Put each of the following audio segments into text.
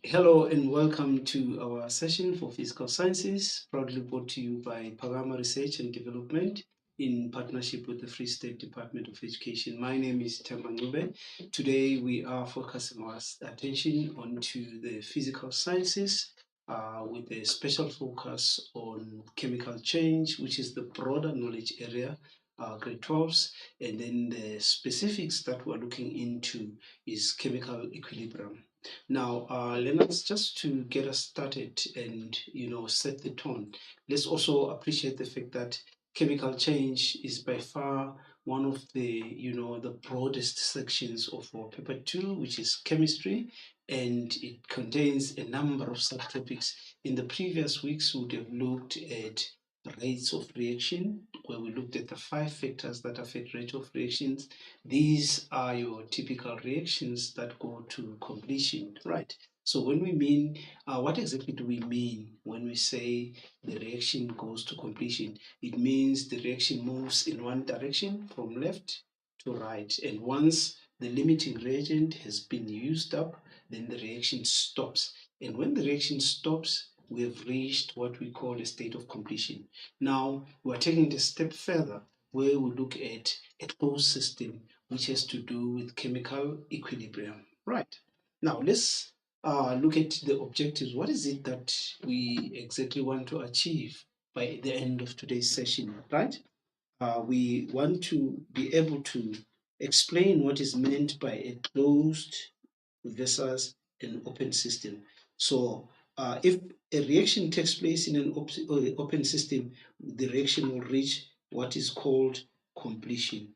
Hello and welcome to our session for physical sciences, proudly brought to you by Pagama Research and Development in partnership with the Free State Department of Education. My name is Temba. Today we are focusing our attention onto the physical sciences with a special focus on chemical change, which is the broader knowledge area, grade 12s, and then the specifics that we're looking into is chemical equilibrium. Now, Lennox, just to get us started and set the tone, let's also appreciate the fact that chemical change is by far one of the broadest sections of our paper two, which is chemistry, and it contains a number of subtopics. In the previous weeks, we would have looked at rates of reaction, where we looked at the 5 factors that affect rate of reactions. These are your typical reactions that go to completion, right? So when we mean, what exactly do we mean when we say the reaction goes to completion? It means the reaction moves in one direction from left to right. And once the limiting reagent has been used up, then the reaction stops. And when the reaction stops, we have reached what we call a state of completion. Now, we're taking it a step further where we look at a closed system which has to do with chemical equilibrium. Right. Now, let's look at the objectives. What is it that we exactly want to achieve by the end of today's session, right? We want to be able to explain what is meant by a closed versus an open system. So, if a reaction takes place in an open system, the reaction will reach what is called completion,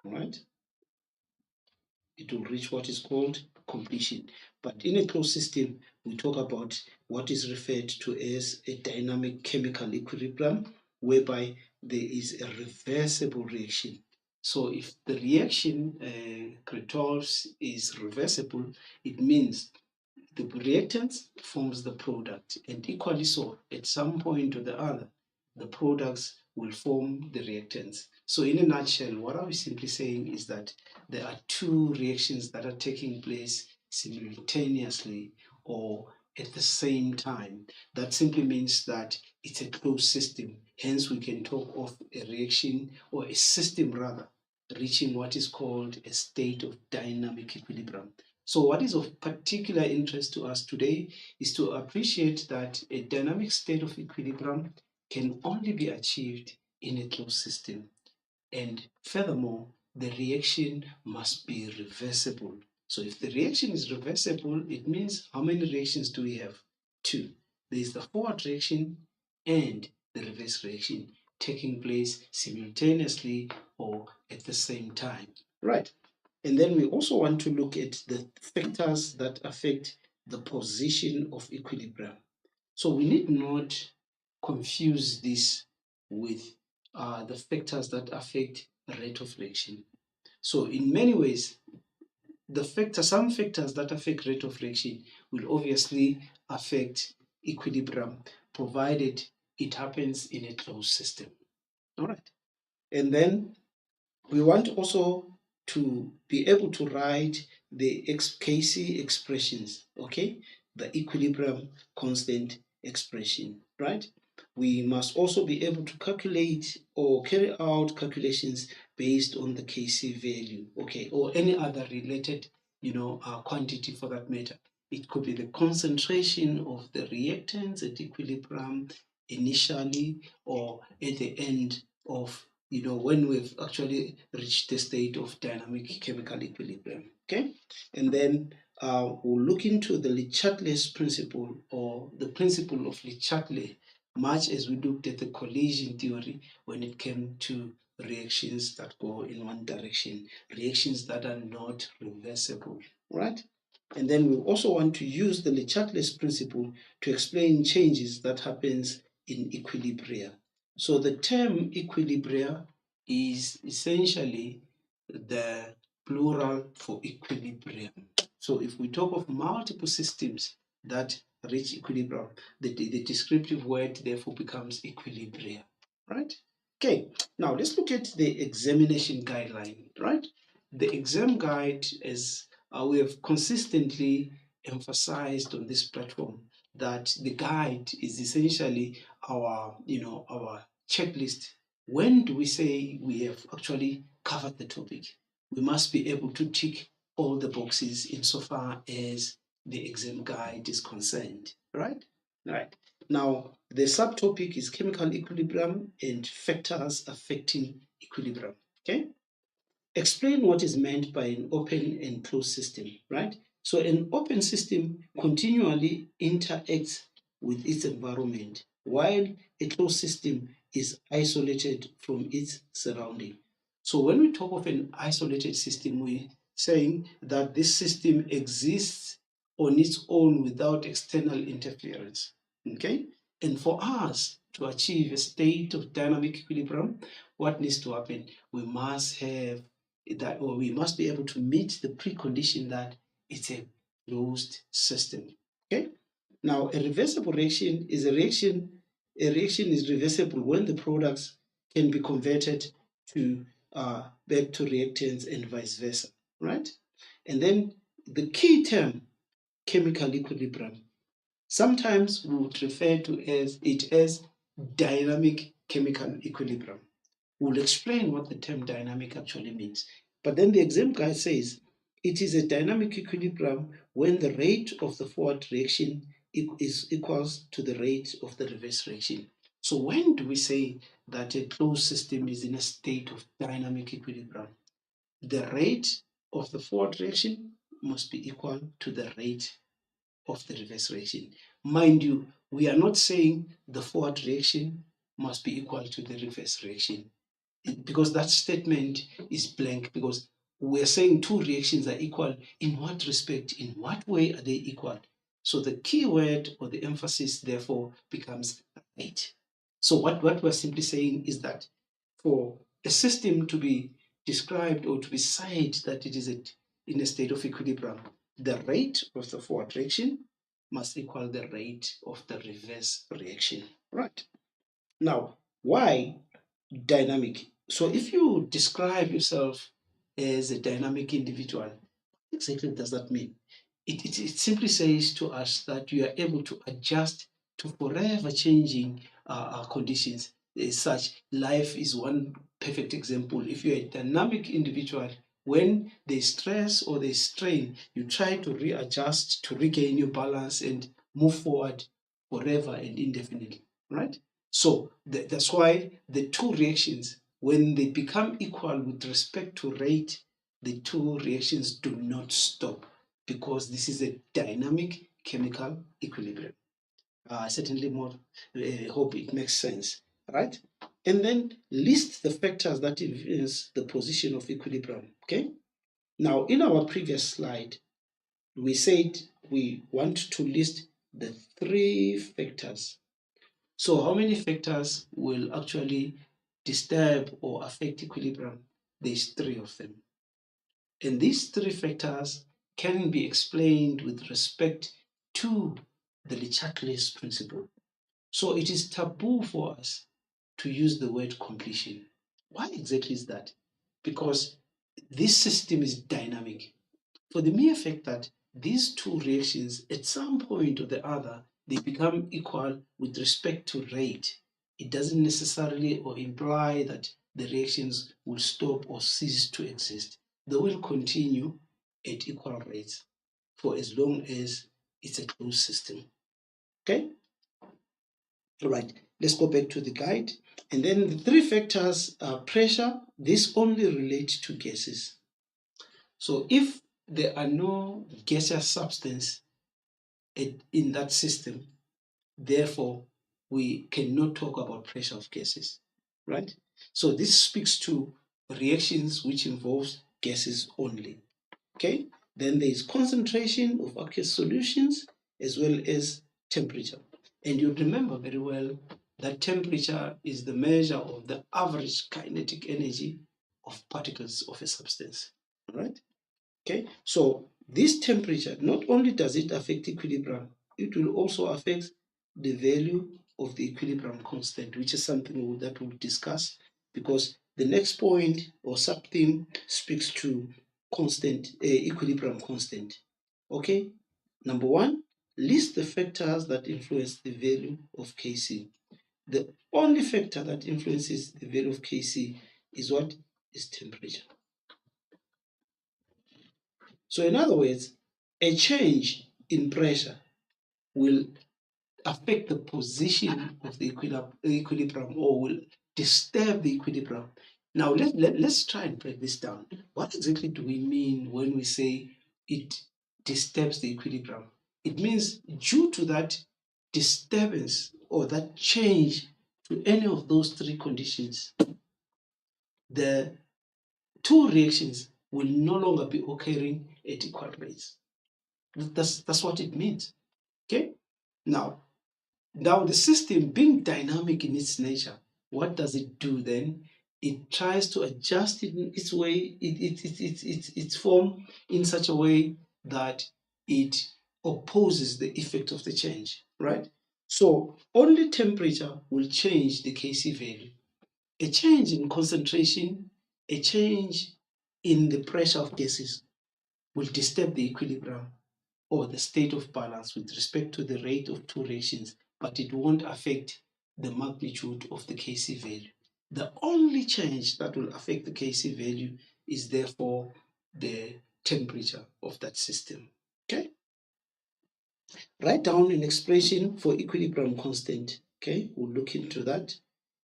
right? It will reach what is called completion. But in a closed system, we talk about what is referred to as a dynamic chemical equilibrium, whereby there is a reversible reaction. So if the reaction resolves is reversible, it means the reactants forms the product, and equally so, at some point or the other, the products will form the reactants. So in a nutshell, what are we simply saying is that there are two reactions that are taking place simultaneously or at the same time. That simply means that it's a closed system. Hence, we can talk of a reaction or a system rather reaching what is called a state of dynamic equilibrium. So what is of particular interest to us today is to appreciate that a dynamic state of equilibrium can only be achieved in a closed system. And furthermore, the reaction must be reversible. So if the reaction is reversible, it means how many reactions do we have? Two. There is the forward reaction and the reverse reaction taking place simultaneously or at the same time. Right. And then we also want to look at the factors that affect the position of equilibrium. So we need not confuse this with the factors that affect rate of reaction. So in many ways, some factors that affect rate of reaction will obviously affect equilibrium, provided it happens in a closed system. All right. And then we want also to be able to write the KC expressions, okay? The equilibrium constant expression, right? We must also be able to calculate or carry out calculations based on the KC value, okay, or any other related, quantity for that matter. It could be the concentration of the reactants at equilibrium initially or at the end of when we've actually reached the state of dynamic chemical equilibrium. Okay, and then we'll look into the Le Chatelier's principle or the principle of Le Chatelier, much as we looked at the collision theory when it came to reactions that go in one direction, reactions that are not reversible, right? And then we also want to use the Le Chatelier's principle to explain changes that happens in equilibria. So the term equilibria is essentially the plural for equilibrium. So if we talk of multiple systems that reach equilibrium, the descriptive word therefore becomes equilibria, right? Okay, now let's look at the examination guideline, right? The exam guide is we have consistently emphasized on this platform that the guide is essentially our checklist. When do we say we have actually covered the topic? We must be able to tick all the boxes insofar as the exam guide is concerned, right? Right. Now, the subtopic is chemical equilibrium and factors affecting equilibrium. Okay. Explain what is meant by an open and closed system, right? So an open system continually interacts with its environment, while a closed system is isolated from its surrounding. So when we talk of an isolated system, we're saying that this system exists on its own without external interference. Okay? And for us to achieve a state of dynamic equilibrium, what needs to happen? We must have that, or we must be able to meet the precondition that it's a closed system. Okay. Now, a reversible reaction is a reaction. A reaction is reversible when the products can be converted to back to reactants and vice versa, right? And then the key term, chemical equilibrium. Sometimes we would refer to it as dynamic chemical equilibrium. We'll explain what the term dynamic actually means. But then the exam guide says it is a dynamic equilibrium when the rate of the forward reaction is equals to the rate of the reverse reaction. So when do we say that a closed system is in a state of dynamic equilibrium? The rate of the forward reaction must be equal to the rate of the reverse reaction. Mind you, we are not saying the forward reaction must be equal to the reverse reaction, because that statement is blank, because we're saying two reactions are equal. In what respect? In what way are they equal? So the key word or the emphasis therefore becomes rate. So what we're simply saying is that for a system to be described or to be said that it is in a state of equilibrium, the rate of the forward reaction must equal the rate of the reverse reaction. Right. Now, why dynamic? So if you describe yourself as a dynamic individual, what exactly does that mean? It simply says to us that you are able to adjust to forever changing conditions. As such, life is one perfect example. If you're a dynamic individual, when there's stress or there's strain, you try to readjust to regain your balance and move forward forever and indefinitely, right? So that's why the two reactions, when they become equal with respect to rate, the two reactions do not stop, because this is a dynamic chemical equilibrium. Certainly more, hope it makes sense, right? And then list the factors that influence the position of equilibrium, okay? Now, in our previous slide, we said we want to list the three factors. So how many factors will actually disturb or affect equilibrium? There's three of them. And these three factors can be explained with respect to the Le Chatelier's principle. So it is taboo for us to use the word completion. Why exactly is that? Because this system is dynamic. For the mere fact that these two reactions, at some point or the other, they become equal with respect to rate, it doesn't necessarily or imply that the reactions will stop or cease to exist. They will continue at equal rates for as long as it's a closed system. Okay? All right, let's go back to the guide. And then the three factors are pressure. This only relates to gases. So if there are no gaseous substance in that system, therefore we cannot talk about pressure of gases, right? So this speaks to reactions which involves gases only. Okay, then there is concentration of aqueous solutions as well as temperature. And you remember very well that temperature is the measure of the average kinetic energy of particles of a substance. All right. Okay, so this temperature, not only does it affect equilibrium, it will also affect the value of the equilibrium constant, which is something that we'll discuss, because the next point or sub-theme speaks to constant, equilibrium constant. Okay, Number one, list the factors that influence the value of Kc. The only factor that influences the value of Kc is what? Is temperature. So in other words, a change in pressure will affect the position of the equilibrium or will disturb the equilibrium. Now let's try and break this down. What exactly do we mean when we say it disturbs the equilibrium? It means due to that disturbance or that change to any of those three conditions, the two reactions will no longer be occurring at equal rates. That's what it means. Okay? Now the system being dynamic in its nature, what does it do then? It tries to adjust it in its way, its form in such a way that it opposes the effect of the change, right? So only temperature will change the Kc value. A change in concentration, a change in the pressure of gases will disturb the equilibrium or the state of balance with respect to the rate of two reactions, but it won't affect the magnitude of the Kc value. The only change that will affect the Kc value is therefore the temperature of that system. Okay? Write down an expression for equilibrium constant. Okay, we'll look into that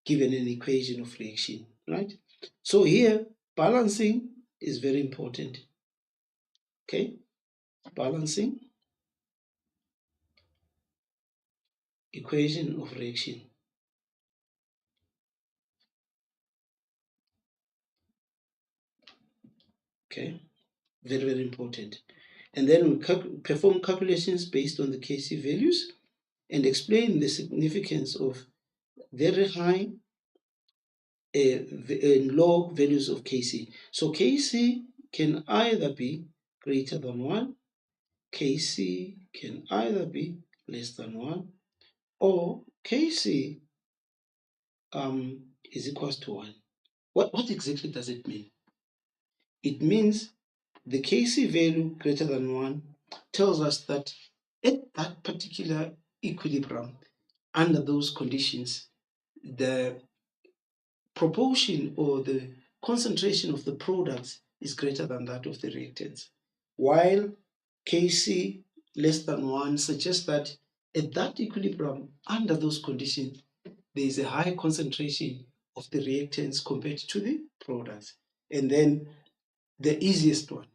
given an equation of reaction, right? So here, balancing is very important. Okay, balancing equation of reaction. Okay, very important. And then we perform calculations based on the Kc values and explain the significance of very high and low values of Kc. So Kc can either be greater than 1, Kc can either be less than 1, or Kc is equals to 1. What exactly does it mean? It means the Kc value greater than 1 tells us that at that particular equilibrium, under those conditions, the proportion or the concentration of the products is greater than that of the reactants. While Kc less than 1 suggests that at that equilibrium, under those conditions, there is a high concentration of the reactants compared to the products. And then the easiest one,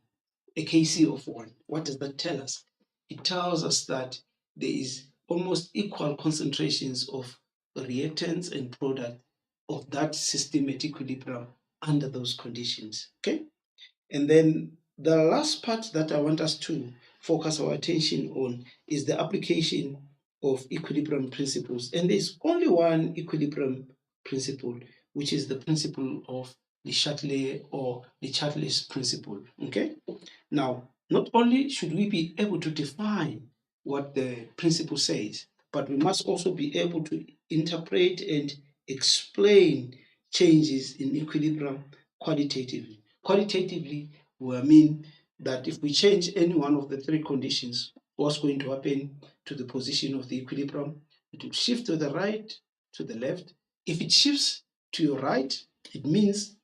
a Kc of 1. What does that tell us? It tells us that there is almost equal concentrations of reactants and product of that system at equilibrium under those conditions. Okay? And then the last part that I want us to focus our attention on is the application of equilibrium principles. And there's only one equilibrium principle, which is the principle of the Chatelier or the Chatelier's principle. Okay? Now, not only should we be able to define what the principle says, but we must also be able to interpret and explain changes in equilibrium qualitatively. Qualitatively, we mean that if we change any one of the three conditions, what's going to happen to the position of the equilibrium? It will shift to the right, to the left. If it shifts to your right, it means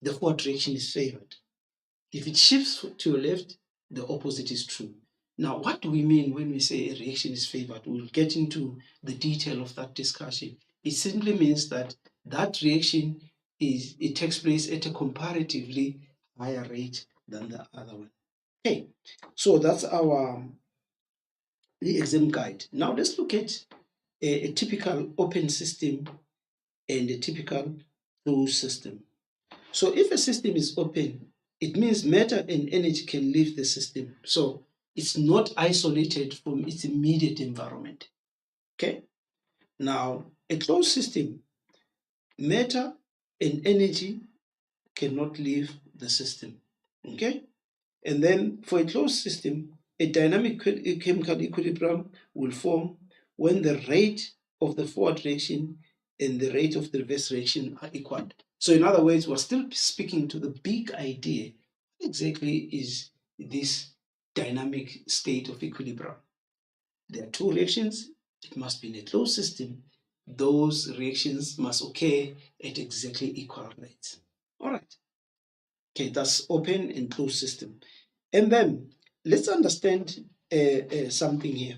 the forward direction is favored. If it shifts to your left, the opposite is true. Now, what do we mean when we say a reaction is favored? We'll get into the detail of that discussion. It simply means that that reaction it takes place at a comparatively higher rate than the other one. Okay, so that's the exam guide. Now let's look at a typical open system and a typical closed system. So if a system is open, it means matter and energy can leave the system. So it's not isolated from its immediate environment. Okay? Now, a closed system, matter and energy cannot leave the system. Okay? And then for a closed system, a dynamic chemical equilibrium will form when the rate of the forward reaction and the rate of the reverse reaction are equal. So in other words, we're still speaking to the big idea. What exactly is this dynamic state of equilibrium? there are two reactions, it must be in a closed system. Those reactions must occur at exactly equal rates. All right. Okay, that's open and closed system. And then let's understand something here.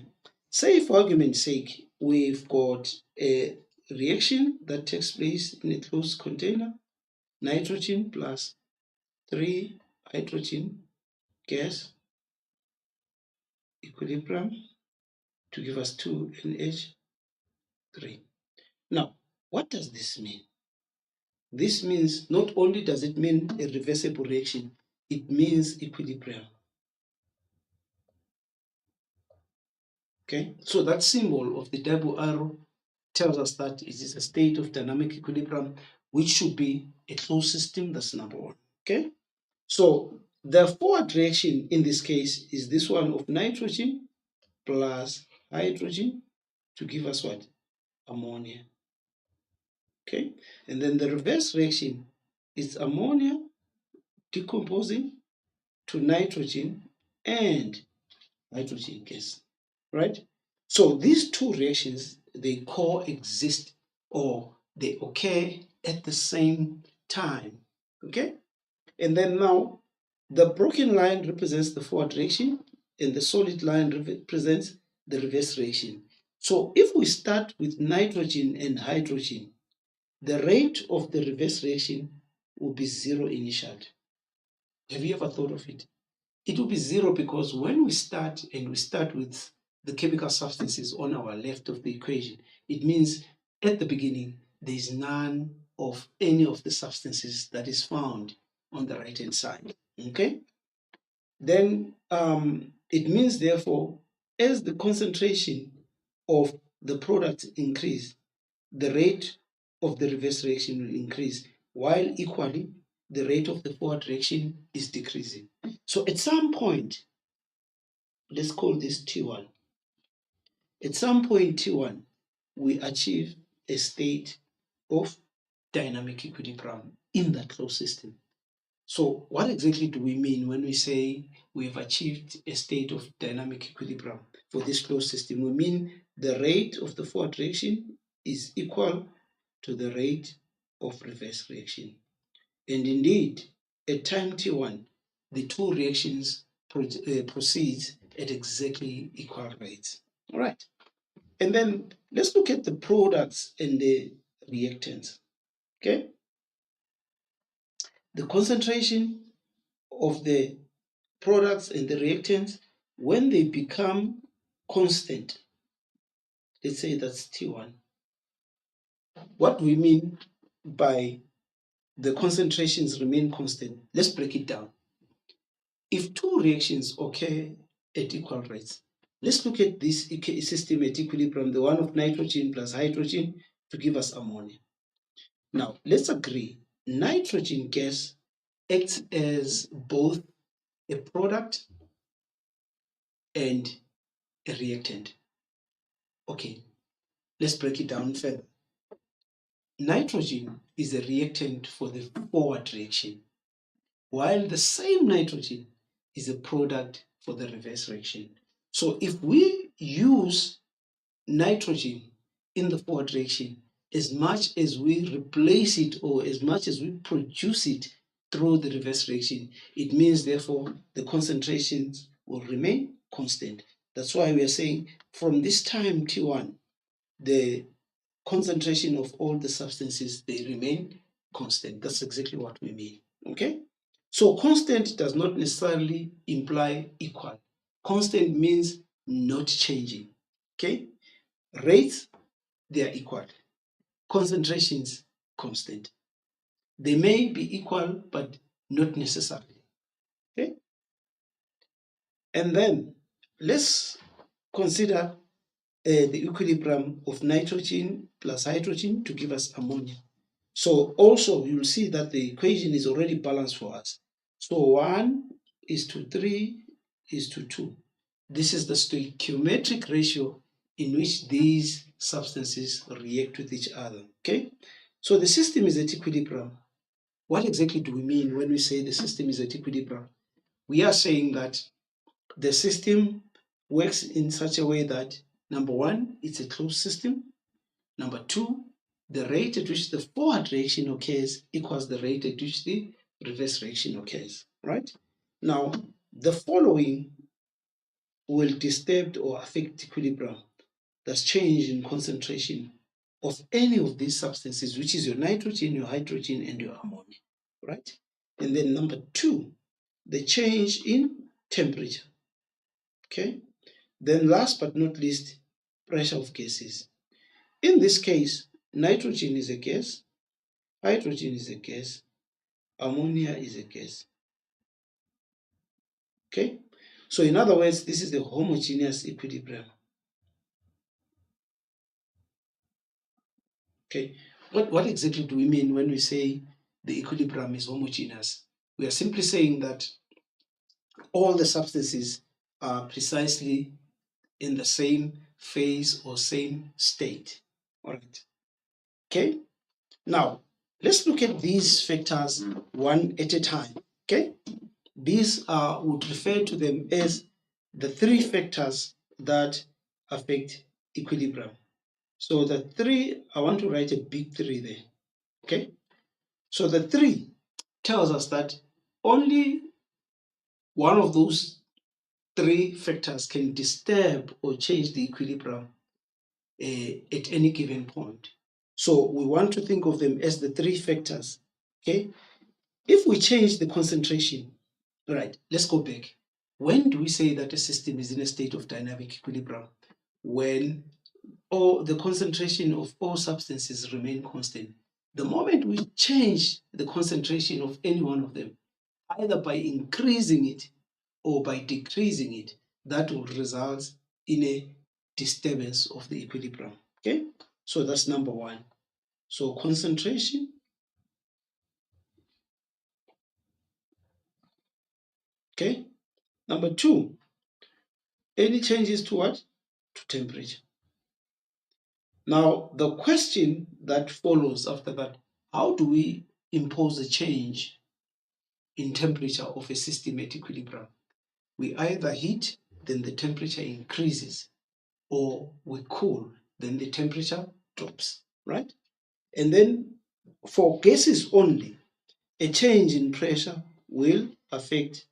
Say, for argument's sake, we've got a reaction that takes place in a closed container, nitrogen plus 3 hydrogen gas equilibrium to give us 2 NH3. Now, what does this mean? This means not only does it mean a reversible reaction, it means equilibrium. Okay, so that symbol of the double arrow tells us that it is a state of dynamic equilibrium, which should be a closed system. That's number one. Okay, so the forward reaction in this case is this one of nitrogen plus hydrogen to give us what? Ammonia. Okay, and then the reverse reaction is ammonia decomposing to nitrogen and hydrogen gas, right? So these two reactions, they coexist or they occur at the same time, okay? And then now the broken line represents the forward reaction and the solid line represents the reverse reaction. So if we start with nitrogen and hydrogen, the rate of the reverse reaction will be zero initially. Have you ever thought of it? It will be zero because when we start with the chemical substances on our left of the equation, it means at the beginning there is none of any of the substances that is found on the right hand side. Okay? Then it means therefore as the concentration of the product increase, the rate of the reverse reaction will increase, while equally the rate of the forward reaction is decreasing. So at some point, let's call this T1. At some point T1, we achieve a state of dynamic equilibrium in that closed system. So what exactly do we mean when we say we have achieved a state of dynamic equilibrium for this closed system? We mean the rate of the forward reaction is equal to the rate of reverse reaction. And indeed, at time T1, the two reactions proceed at exactly equal rates. All right. And then let's look at the products and the reactants. Okay. The concentration of the products and the reactants, when they become constant, let's say that's T1. What we mean by the concentrations remain constant, let's break it down. If two reactions occur at equal rates, let's look at this system at equilibrium, the one of nitrogen plus hydrogen to give us ammonia. Now, let's agree, nitrogen gas acts as both a product and a reactant. Okay, let's break it down further. Nitrogen is a reactant for the forward reaction, while the same nitrogen is a product for the reverse reaction. So if we use nitrogen in the forward reaction, as much as we replace it or as much as we produce it through the reverse reaction, it means therefore the concentrations will remain constant. That's why we are saying from this time T1, the concentration of all the substances, they remain constant. That's exactly what we mean. Okay? So constant does not necessarily imply equal. Constant means not changing. Okay? Rates, they are equal. Concentrations, constant. They may be equal, but not necessarily. Okay? And then let's consider the equilibrium of nitrogen plus hydrogen to give us ammonia. So also you'll see that the equation is already balanced for us. So 1:3:2. This is the stoichiometric ratio in which these substances react with each other. Okay, so the system is at equilibrium. What exactly do we mean when we say the system is at equilibrium? We are saying that the system works in such a way that, number one, it's a closed system. Number two, the rate at which the forward reaction occurs equals the rate at which the reverse reaction occurs, right? Now, the following will disturb or affect equilibrium. That's change in concentration of any of these substances, which is your nitrogen, your hydrogen, and your ammonia, right? And then number two, the change in temperature, okay? Then last but not least, pressure of gases. In this case, nitrogen is a gas, hydrogen is a gas, ammonia is a gas, okay? So in other words, this is the homogeneous equilibrium. Okay, what exactly do we mean when we say the equilibrium is homogeneous? We are simply saying that all the substances are precisely in the same phase or same state. All right. Okay. Now, let's look at these factors one at a time. Okay. These would refer to them as the three factors that affect equilibrium. So the three, I want to write a big three there. Okay. So the three tells us that only one of those three factors can disturb or change the equilibrium at any given point. So we want to think of them as the three factors. Okay. If we change the concentration, all right, let's go back. When do we say that a system is in a state of dynamic equilibrium? When all the concentration of all substances remain constant. The moment we change the concentration of any one of them, either by increasing it or by decreasing it, that will result in a disturbance of the equilibrium. Okay, so that's number one. So concentration, okay. Number two, any changes to what? To temperature. Now, the question that follows after that, how do we impose a change in temperature of a system at equilibrium? We either heat, then the temperature increases, or we cool, then the temperature drops, right? And then for gases only, a change in pressure will affect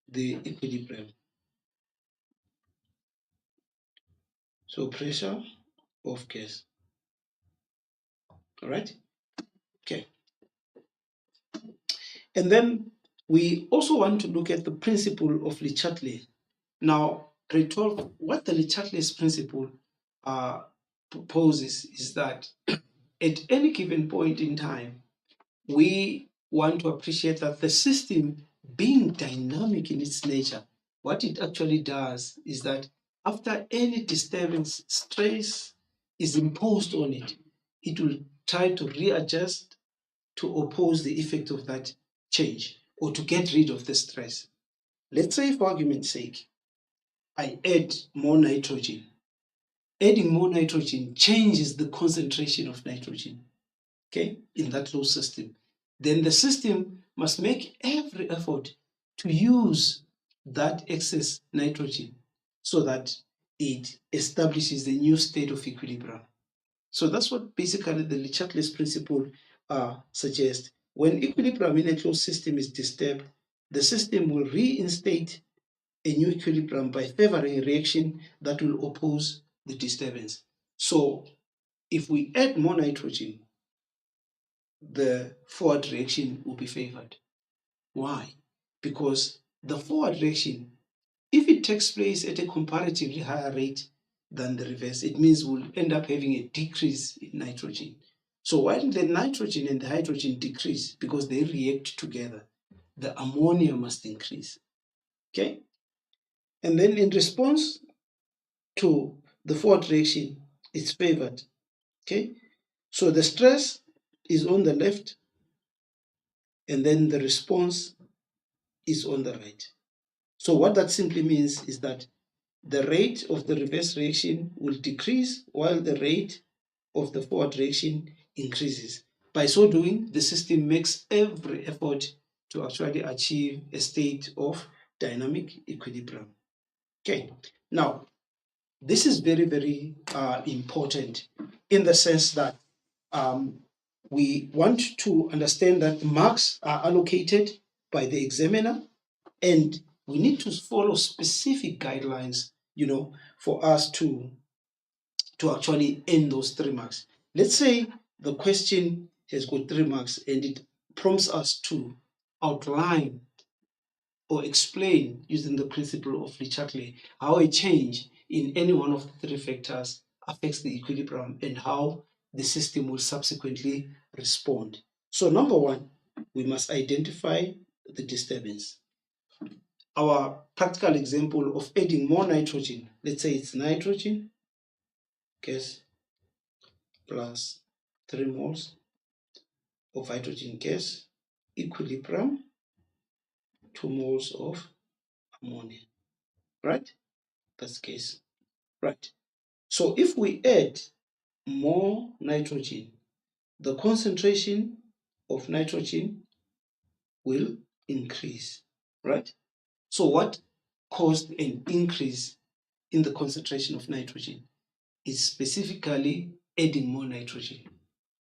the equilibrium. So pressure of gas, all right? Okay. And then we also want to look at the principle of Le Chatelier. Now, grade 12, what the Le Chatelier's principle proposes is that at any given point in time, we want to appreciate that the system, being dynamic in its nature, what it actually does is that after any disturbance, stress is imposed on it, it will try to readjust to oppose the effect of that change or to get rid of the stress. Let's say, for argument's sake, I add more nitrogen. Adding more nitrogen changes the concentration of nitrogen, okay, in that low system. Then the system must make every effort to use that excess nitrogen so that it establishes a new state of equilibrium. So that's what basically the Le Chatelier's principle suggests. When equilibrium in a closed system is disturbed, the system will reinstate a new equilibrium by favoring a reaction that will oppose the disturbance. So if we add more nitrogen, the forward reaction will be favored. Why? Because the forward reaction, if it takes place at a comparatively higher rate than the reverse, it means we'll end up having a decrease in nitrogen. So while the nitrogen and the hydrogen decrease because they react together, the ammonia must increase. Okay? And then in response to the forward reaction, it's favored. Okay? So the stress is on the left, and then the response is on the right. So what that simply means is that the rate of the reverse reaction will decrease while the rate of the forward reaction increases. By so doing, the system makes every effort to actually achieve a state of dynamic equilibrium. Okay, Now, this is very, very important in the sense that we want to understand that marks are allocated by the examiner, and we need to follow specific guidelines, for us to actually earn those 3 marks. Let's say the question has got 3 marks and it prompts us to outline or explain using the principle of Chatelier how a change in any one of the 3 factors affects the equilibrium and how the system will subsequently respond. So number one, we must identify the disturbance. Our practical example of adding more nitrogen, let's say it's nitrogen gas plus 3 moles of hydrogen gas, equilibrium 2 moles of ammonia, right? That's the case, right? So if we add more nitrogen, the concentration of nitrogen will increase, right? So what caused an increase in the concentration of nitrogen is specifically adding more nitrogen.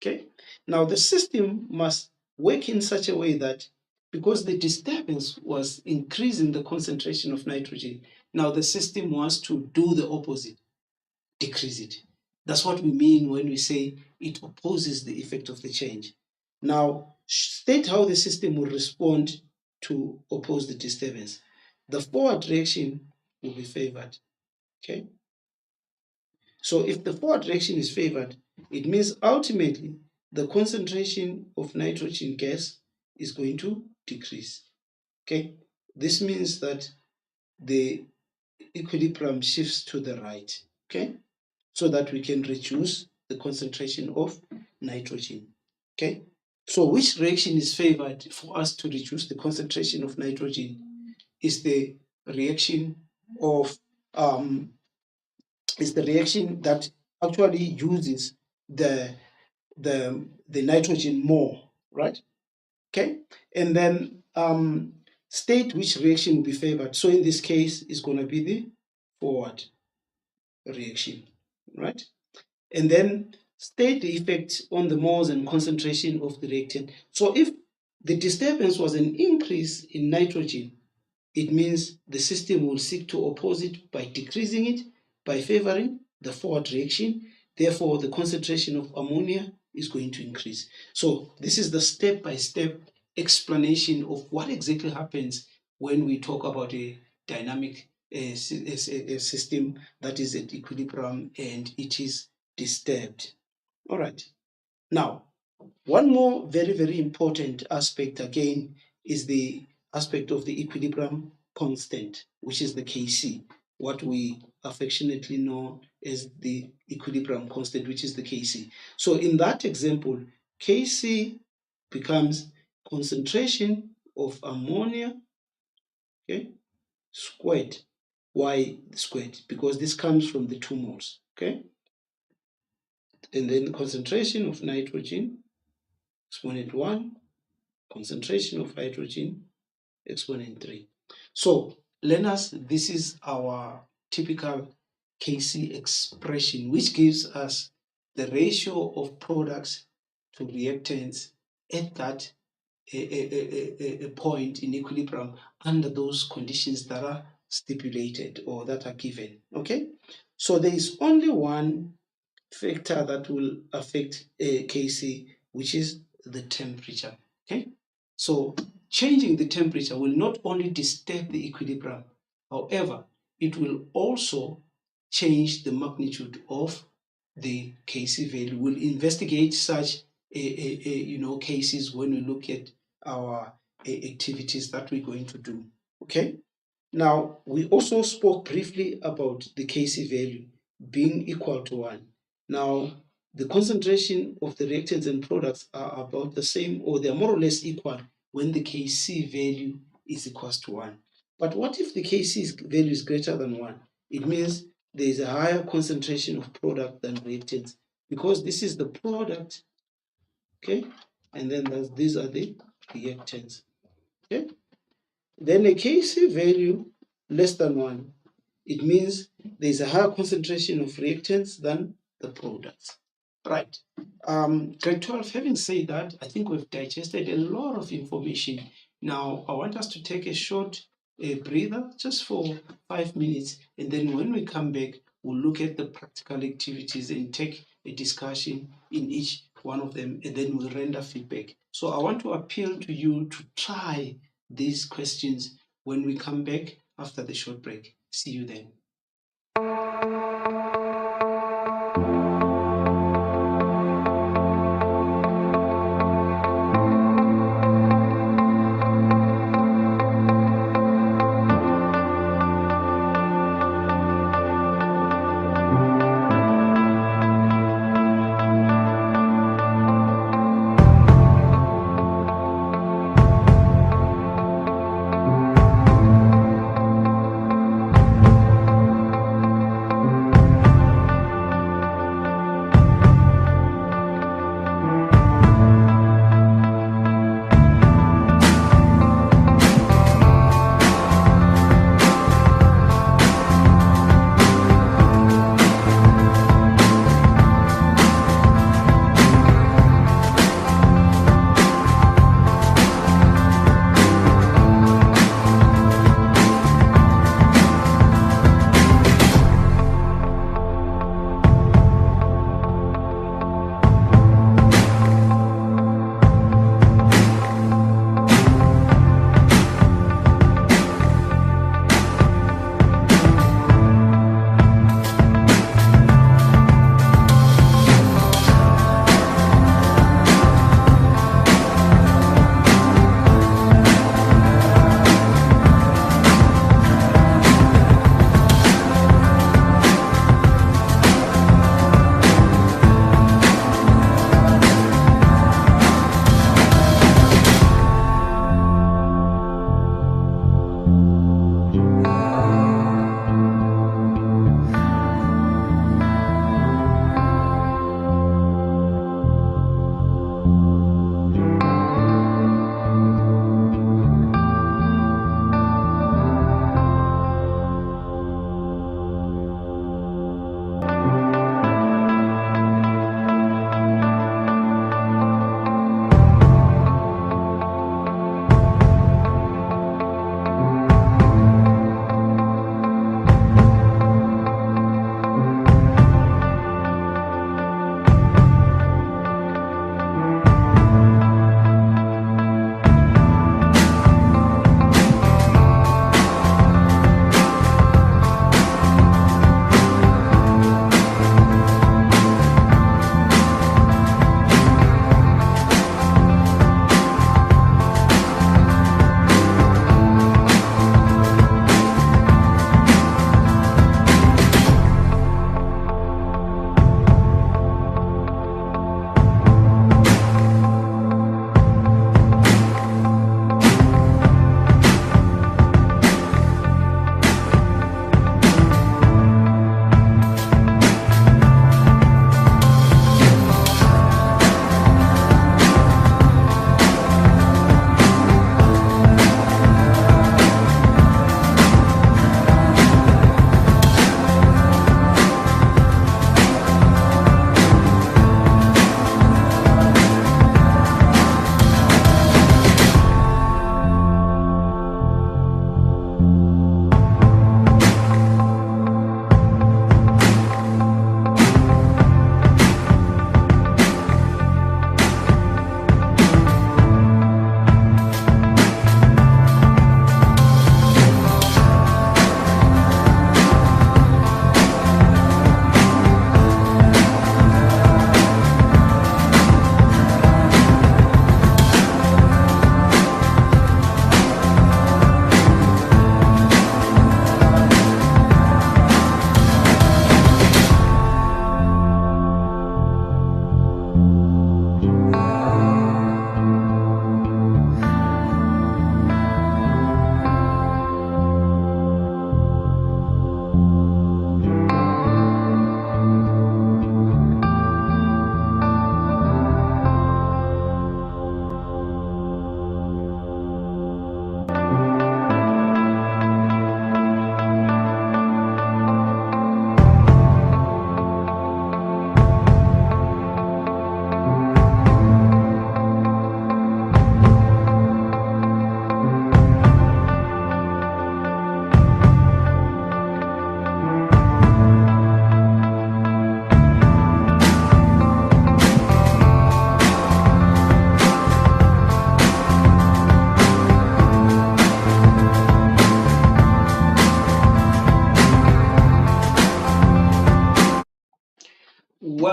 Okay. Now the system must work in such a way that, because the disturbance was increasing the concentration of nitrogen, now the system wants to do the opposite, decrease it. That's what we mean when we say it opposes the effect of the change. Now, state how the system will respond to oppose the disturbance. The forward reaction will be favored. Okay. So if the forward direction is favored, it means ultimately the concentration of nitrogen gas is going to decrease. Okay, this means that the equilibrium shifts to the right. Okay, so that we can reduce the concentration of nitrogen. Okay, so which reaction is favored for us to reduce the concentration of nitrogen is the reaction of is the reaction that actually uses the the nitrogen more, right? Okay, and then state which reaction will be favored. So in this case, it's going to be the forward reaction, right? And then state the effect on the moles and concentration of the reactant. So if the disturbance was an increase in nitrogen, it means the system will seek to oppose it by decreasing it, by favoring the forward reaction. Therefore, the concentration of ammonia is going to increase. So this is the step-by-step explanation of what exactly happens when we talk about a dynamic system that is at equilibrium and it is disturbed. All right. Now, one more very, very important aspect again is the aspect of the equilibrium constant, which is the Kc, what we affectionately know as the equilibrium constant, which is the Kc. So in that example, Kc becomes concentration of ammonia, okay, squared, Y squared, because this comes from the 2 moles, okay? And then concentration of nitrogen, exponent 1, concentration of hydrogen, exponent 3. So learners, this is our typical Kc expression, which gives us the ratio of products to reactants at that a point in equilibrium under those conditions that are stipulated or that are given. Okay, so there is only one factor that will affect Kc, which is the temperature. Okay, so changing the temperature will not only disturb the equilibrium, however, it will also change the magnitude of the Kc value. We'll investigate such cases when we look at our activities that we're going to do. Okay. Now, we also spoke briefly about the Kc value being equal to 1. Now, the concentration of the reactants and products are about the same, or they are more or less equal when the Kc value is equals to 1. But what if the Kc value is greater than 1? It means there is a higher concentration of product than reactants, because this is the product, okay, and then these are the reactants, okay. Then a Kc value less than 1 It means there's a higher concentration of reactants than the products. Right. Grade 12, having said that, I think we've digested a lot of information. Now, I want us to take a short breather just for 5 minutes, and then when we come back, we'll look at the practical activities and take a discussion in each one of them, and then we'll render feedback. So I want to appeal to you to try these questions when we come back after the short break. See you then.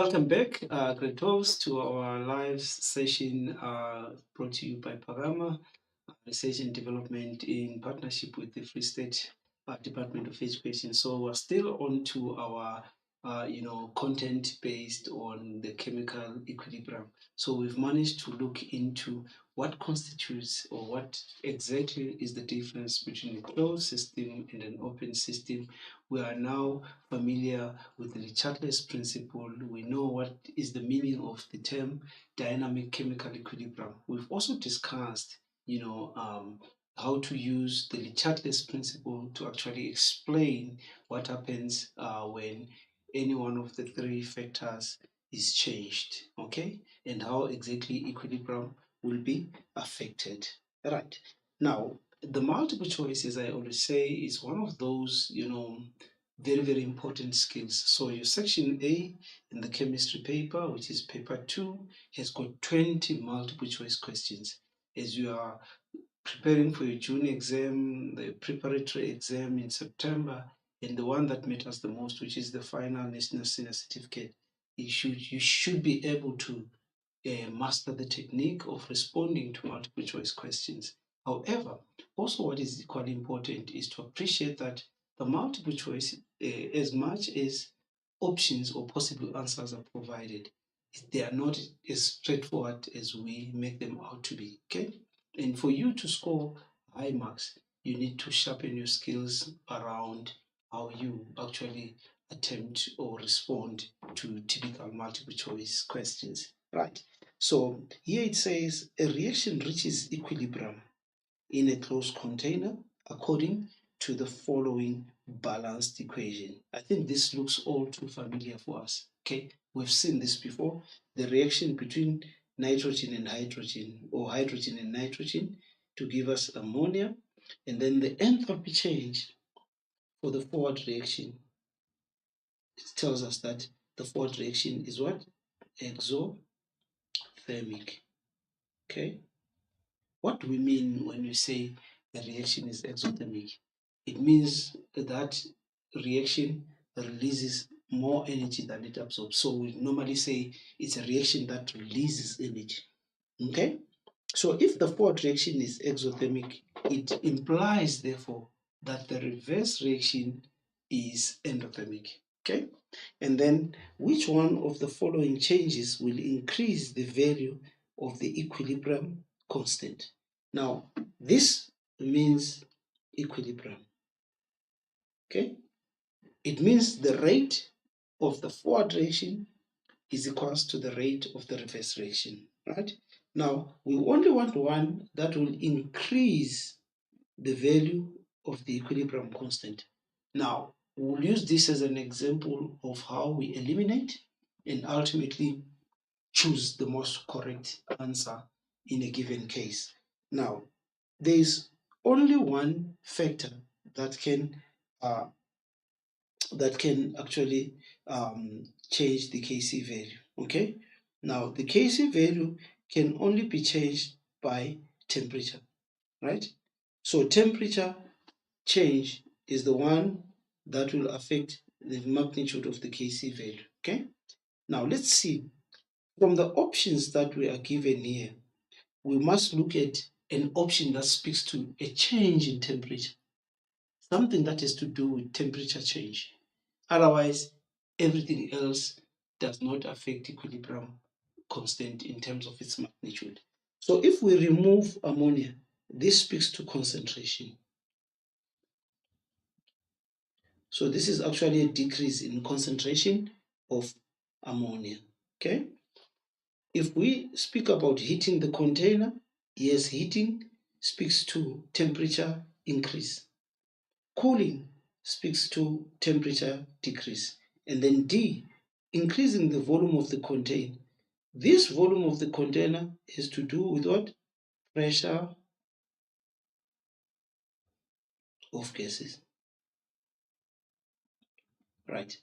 Welcome back, great host, to our live session brought to you by Parama Research and Development in partnership with the Free State Department of Education. So we're still on to our content based on the chemical equilibrium. So we've managed to look into what constitutes or what exactly is the difference between a closed system and an open system. We are now familiar with the Chatelier principle. We know what is the meaning of the term dynamic chemical equilibrium. We've also discussed how to use the Chatelier principle to actually explain what happens when any one of the three factors is changed, okay, and how exactly equilibrium will be affected. Right. Now, the multiple choice, as I always say, is one of those, very, very important skills. So your section A in the chemistry paper, which is paper 2, has got 20 multiple choice questions. As you are preparing for your June exam, the preparatory exam in September, and the one that matters the most, which is the final national senior certificate, you should be able to master the technique of responding to multiple choice questions. However, also what is equally important is to appreciate that the multiple choice, as much as options or possible answers are provided, they are not as straightforward as we make them out to be. Okay, and for you to score high marks, you need to sharpen your skills around how you actually attempt or respond to typical multiple choice questions. Right. So here it says a reaction reaches equilibrium in a closed container according to the following balanced equation. I think this looks all too familiar for us. Okay, we've seen this before. The reaction between nitrogen and hydrogen, or hydrogen and nitrogen, to give us ammonia, and then the enthalpy change for the forward reaction. It tells us that the forward reaction is what? Exothermic. Okay. What do we mean when we say the reaction is exothermic? It means that reaction releases more energy than it absorbs. So we normally say it's a reaction that releases energy. Okay? So if the forward reaction is exothermic, it implies therefore that the reverse reaction is endothermic. Okay? And then which one of the following changes will increase the value of the equilibrium constant? Now, this means equilibrium. Okay? It means the rate of the forward reaction is equals to the rate of the reverse reaction, right? Now, we only want one that will increase the value of the equilibrium constant. Now, we'll use this as an example of how we eliminate and ultimately choose the most correct answer in a given case. Now, there is only one factor that can uh, actually change the Kc value. Okay. Now the Kc value can only be changed by temperature, right? So temperature change is the one that will affect the magnitude of the Kc value. Okay. Now let's see, from the options that we are given here, we must look at an option that speaks to a change in temperature, something that has to do with temperature change. Otherwise, everything else does not affect equilibrium constant in terms of its magnitude. So if we remove ammonia, this speaks to concentration. So this is actually a decrease in concentration of ammonia. Okay. If we speak about heating the container, yes, heating speaks to temperature increase. Cooling speaks to temperature decrease. And then D, increasing the volume of the container. This volume of the container has to do with what? Pressure of gases. Right.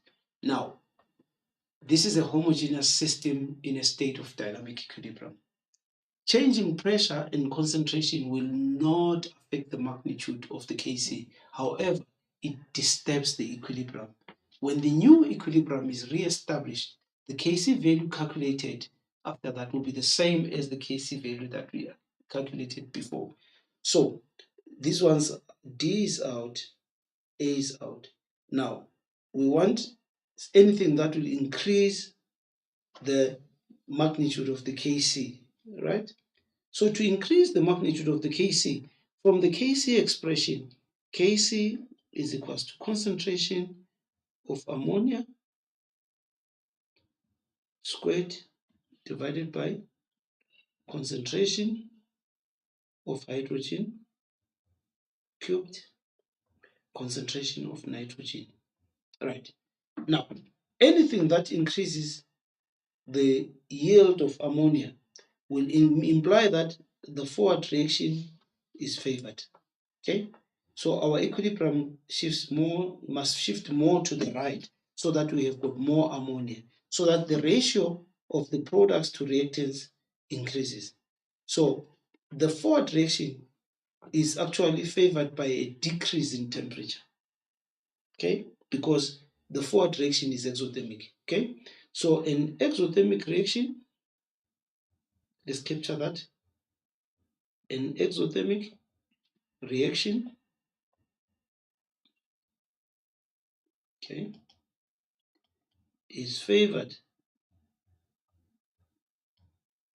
Now, this is a homogeneous system in a state of dynamic equilibrium. Changing pressure and concentration will not affect the magnitude of the Kc. However, it disturbs the equilibrium. When the new equilibrium is re-established, the Kc value calculated after that will be the same as the Kc value that we calculated before. So these ones, D is out, A is out. Now we want anything that will increase the magnitude of the Kc, right? So to increase the magnitude of the Kc, from the Kc expression, Kc is equals to concentration of ammonia squared divided by concentration of hydrogen cubed, concentration of nitrogen. Right. Now, anything that increases the yield of ammonia will imply that the forward reaction is favored. Okay, so our equilibrium must shift more to the right so that we have got more ammonia, so that the ratio of the products to reactants increases. So the forward reaction is actually favored by a decrease in temperature. Okay, because the forward reaction is exothermic. Okay, so an exothermic reaction, let's capture that. An exothermic reaction, okay, is favored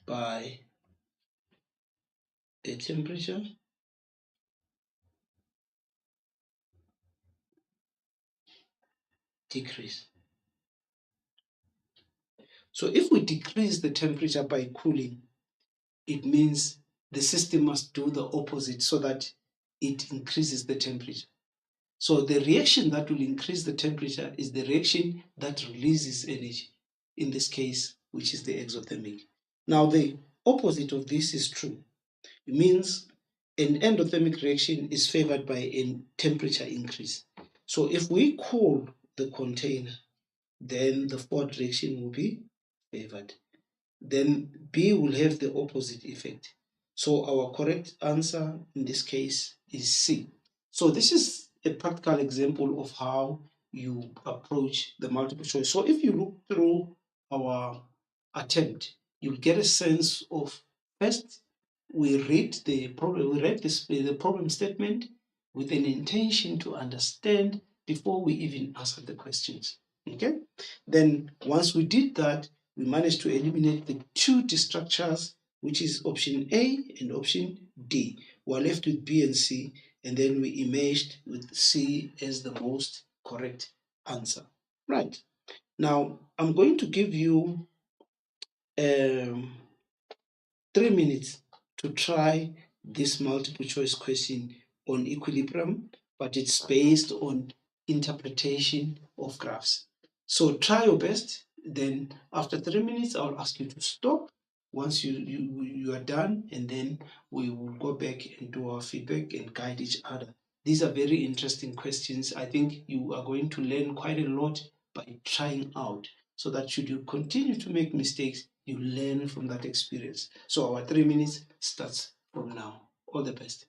by a temperature decrease. So if we decrease the temperature by cooling, it means the system must do the opposite so that it increases the temperature. So the reaction that will increase the temperature is the reaction that releases energy, in this case, which is the exothermic. Now the opposite of this is true. It means an endothermic reaction is favored by a temperature increase. So if we cool the container, then the forward reaction will be favored. Then B will have the opposite effect. So our correct answer in this case is C. So this is a practical example of how you approach the multiple choice. So if you look through our attempt, you'll get a sense of, first we read the problem, the problem statement with an intention to understand before we even answer the questions. Okay? Then once we did that, we managed to eliminate the two destructures, which is option A and option D. We're left with B and C, and then we emerged with C as the most correct answer. Right. Now, I'm going to give you 3 minutes to try this multiple choice question on equilibrium, but it's based on interpretation of graphs. So try your best. Then after 3 minutes, I'll ask you to stop once you are done, and then we will go back and do our feedback and guide each other. These are very interesting questions. I think you are going to learn quite a lot by trying out, so that should you continue to make mistakes, you learn from that experience. So our 3 minutes starts from now. All the best.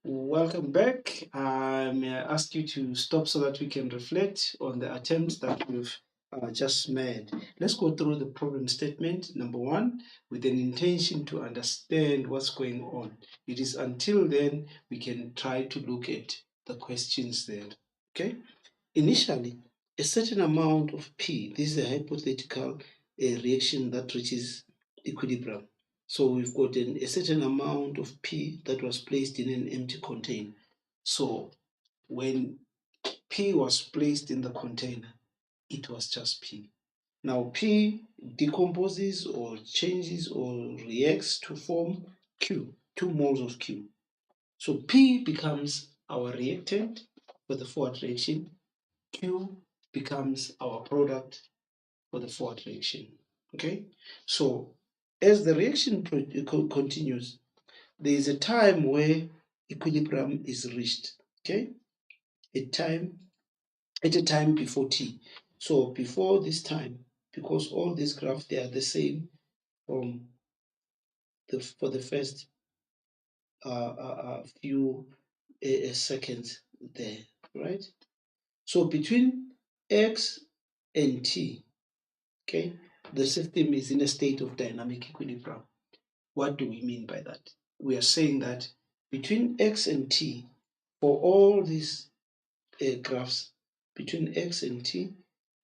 Welcome back. May I ask you to stop so that we can reflect on the attempts that we've just made. Let's go through the problem statement. Number one, with an intention to understand what's going on. It is until then we can try to look at the questions there. Okay? Initially, a certain amount of P, this is a hypothetical reaction that reaches equilibrium. So we've got a certain amount of P that was placed in an empty container. So when P was placed in the container, it was just P. Now P decomposes or changes or reacts to form Q, 2 moles of Q. So P becomes our reactant for the forward reaction. Q becomes our product for the forward reaction. Okay, so as the reaction continues, there is a time where equilibrium is reached. Okay, a time before t. So before this time, because all these graphs they are the same from for the first few seconds there, right? So between x and t, okay, the system is in a state of dynamic equilibrium. What do we mean by that? We are saying that between x and t, for all these graphs, between x and t,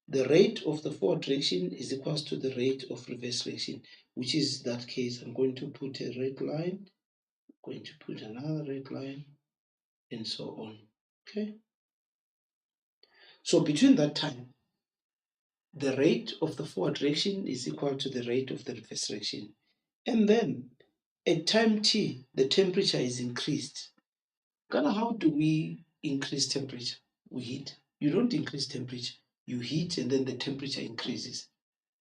the rate of the forward direction is equal to the rate of reverse direction, which is that case. I'm going to put a red line, going to put another red line, and so on. Okay. So between that time, the rate of the forward direction is equal to the rate of the reverse direction. And then at time t, the temperature is increased. Ghana, how do we increase temperature? We heat. You don't increase temperature. You heat and then the temperature increases.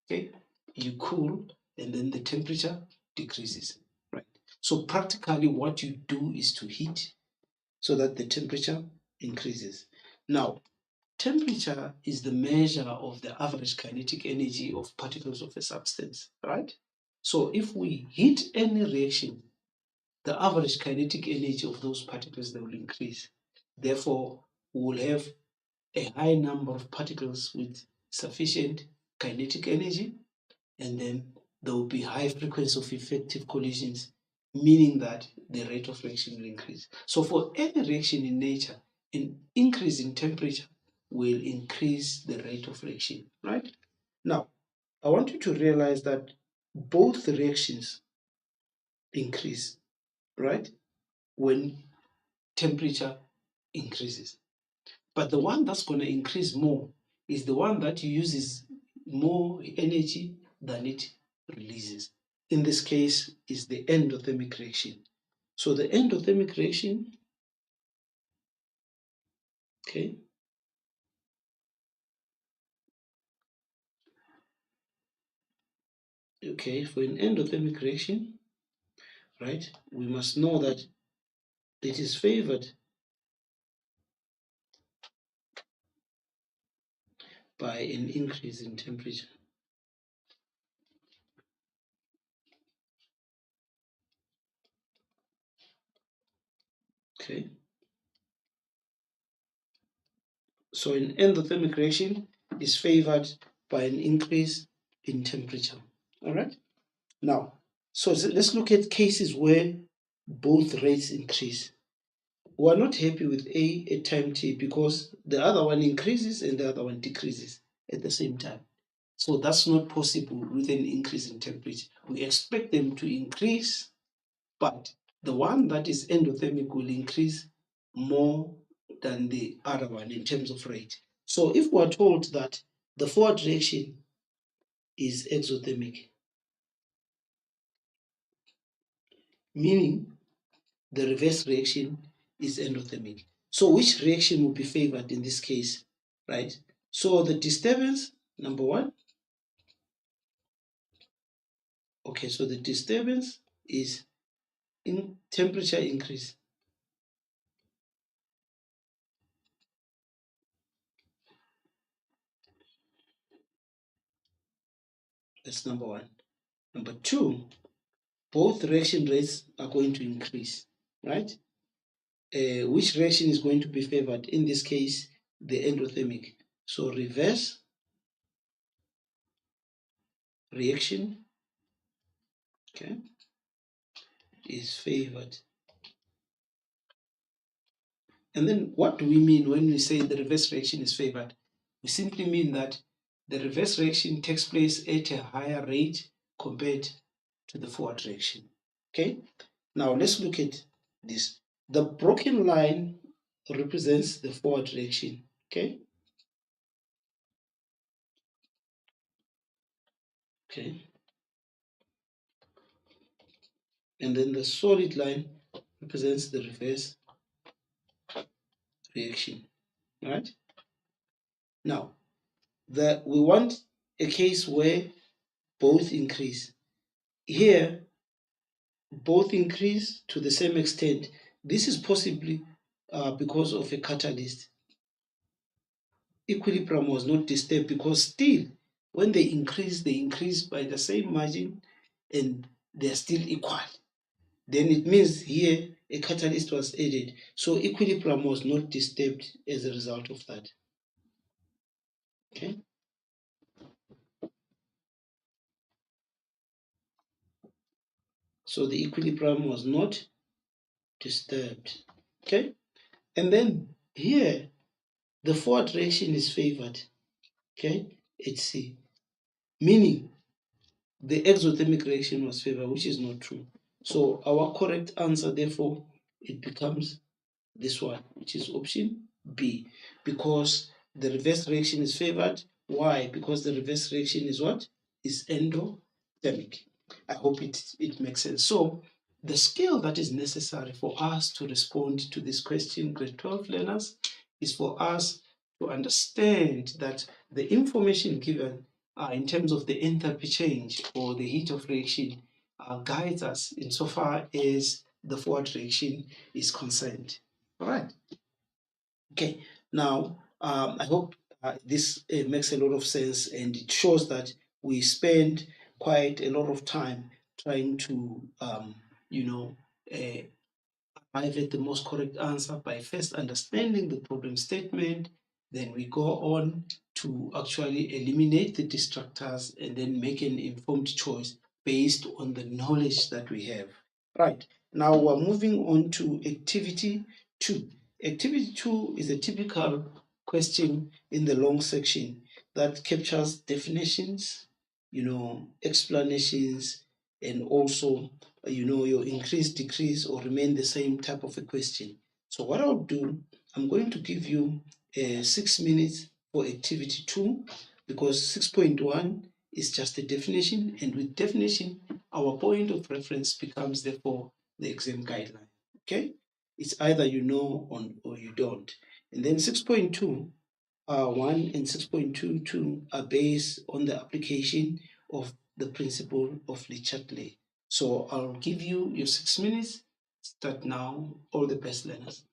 Okay? You cool and then the temperature decreases. Right? So practically what you do is to heat so that the temperature increases. Now, temperature is the measure of the average kinetic energy of particles of a substance, right? So if we heat any reaction, the average kinetic energy of those particles they will increase. Therefore, we will have a high number of particles with sufficient kinetic energy, and then there will be high frequency of effective collisions, meaning that the rate of reaction will increase. So for any reaction in nature, an increase in temperature will increase the rate of reaction, right? Now, I want you to realize that both reactions increase, right, when temperature increases. But the one that's going to increase more is the one that uses more energy than it releases. In this case, is the endothermic reaction. So the endothermic reaction, okay, for an endothermic reaction, right, we must know that it is favored by an increase in temperature. Okay. So an endothermic reaction is favored by an increase in temperature. All right. Now, so let's look at cases where both rates increase. We are not happy with A at time t because the other one increases and the other one decreases at the same time. So that's not possible with an increase in temperature. We expect them to increase, but the one that is endothermic will increase more than the other one in terms of rate. So if we are told that the forward reaction is exothermic, meaning the reverse reaction is endothermic. So which reaction will be favored in this case, right? So the disturbance, number one, okay, so the disturbance is in temperature increase. That's number one. Number two, both reaction rates are going to increase, right? which reaction is going to be favored? In this case, the endothermic. So reverse reaction, okay, is favored. And then what do we mean when we say the reverse reaction is favored? We simply mean that the reverse reaction takes place at a higher rate compared to the forward reaction. Okay, now let's look at this. The broken line represents the forward reaction. Okay, okay, and then the solid line represents the reverse reaction. Right? Now, we want a case where both increase. Here, both increase to the same extent. This is possibly because of a catalyst. Equilibrium was not disturbed because still, when they increase by the same margin and they're still equal. Then it means here a catalyst was added. So equilibrium was not disturbed as a result of that. Okay. So the equilibrium was not disturbed. Okay. And then here the forward reaction is favored. Okay. HC. Meaning the exothermic reaction was favored, which is not true. So our correct answer, therefore, it becomes this one, which is option B, because the reverse reaction is favored. Why? Because the reverse reaction is what? Is endothermic. I hope it makes sense. So the skill that is necessary for us to respond to this question, grade 12 learners, is for us to understand that the information given in terms of the enthalpy change or the heat of reaction guides us insofar as the forward reaction is concerned. All right. Okay. Now, I hope this makes a lot of sense, and it shows that we spend quite a lot of time trying to, you know, uh, arrive at the most correct answer by first understanding the problem statement. Then we go on to actually eliminate the distractors and then make an informed choice based on the knowledge that we have. Right. Now we're moving on to activity 2. Activity 2 is a typical question in the long section that captures definitions, explanations, and also your increase, decrease, or remain the same type of a question. So what I'll do, I'm going to give you 6 minutes for activity 2 because 6.1 is just a definition, and with definition, our point of reference becomes therefore the exam guideline. Okay, it's either you know or you don't. And then 6.2 1 and 6.22 are based on the application of the principle of Le Chatelier. So I'll give you your 6 minutes. Start now. All the best, learners.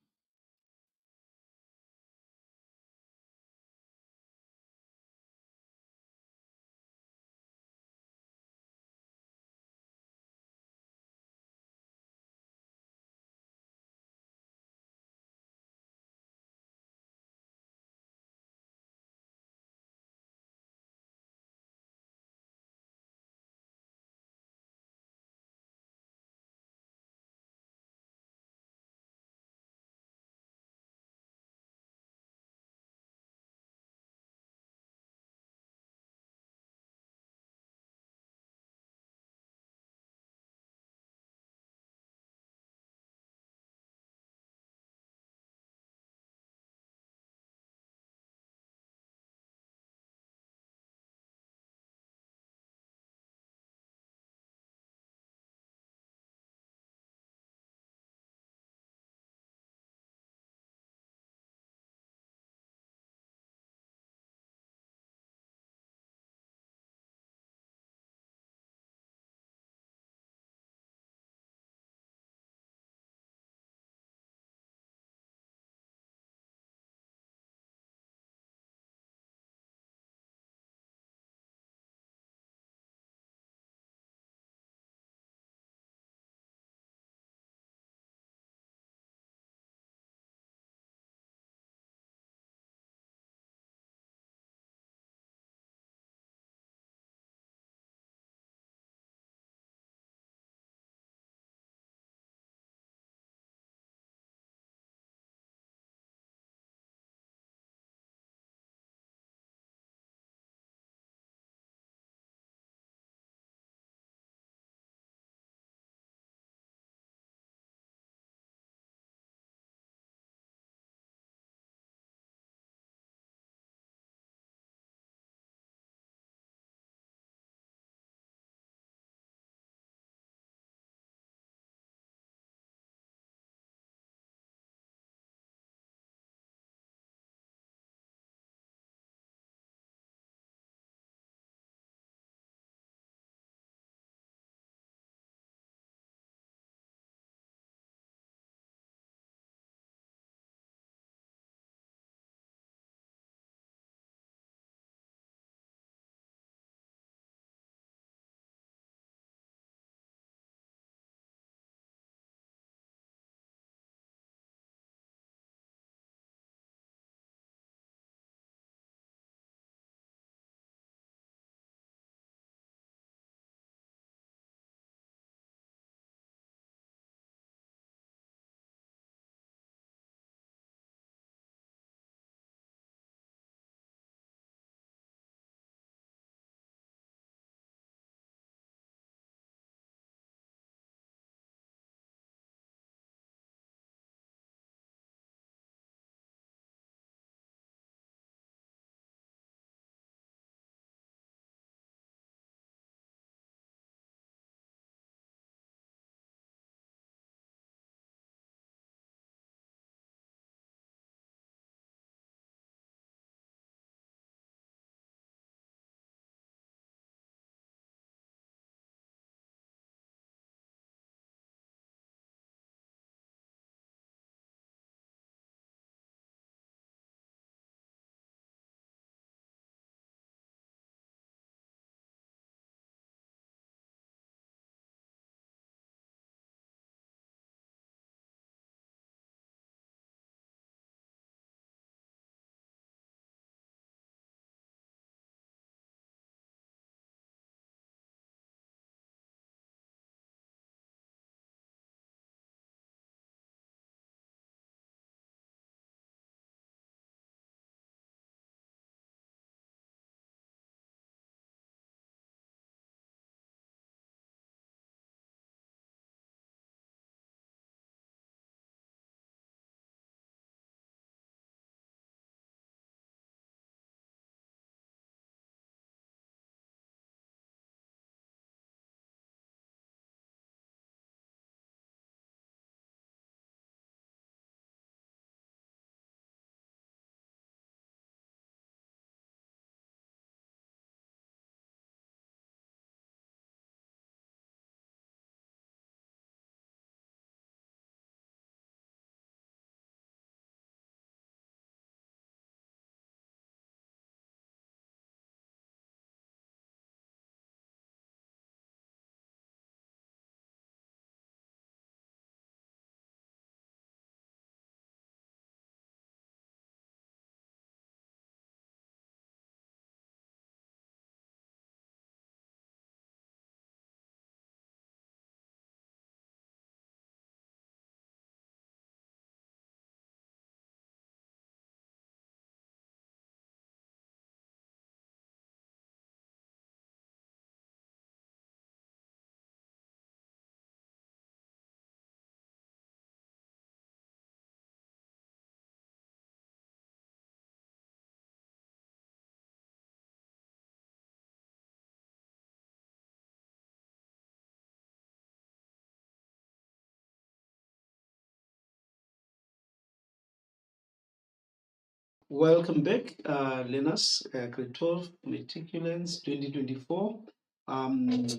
Welcome back, learners, grade 12, matriculants 2024.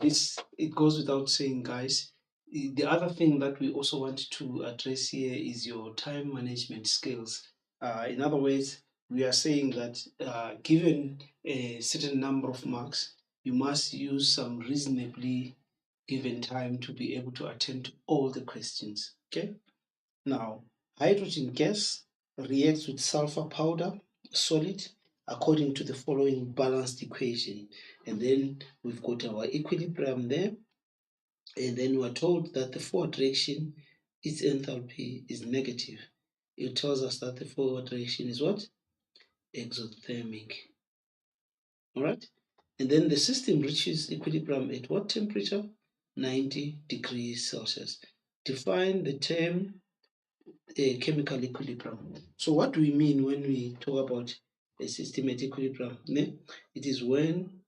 This it goes without saying, guys. The other thing that we also want to address here is your time management skills. In other words, we are saying that given a certain number of marks, you must use some reasonably given time to be able to attend to all the questions. Okay. Now, hydrogen gas reacts with sulfur powder, solid, according to the following balanced equation. And then we've got our equilibrium there. And then we're told that the forward direction, its enthalpy is negative. It tells us that the forward direction is what? Exothermic. All right. And then the system reaches equilibrium at what temperature? 90 degrees Celsius. Define the term a chemical equilibrium. So what do we mean when we talk about a system at equilibrium? It is when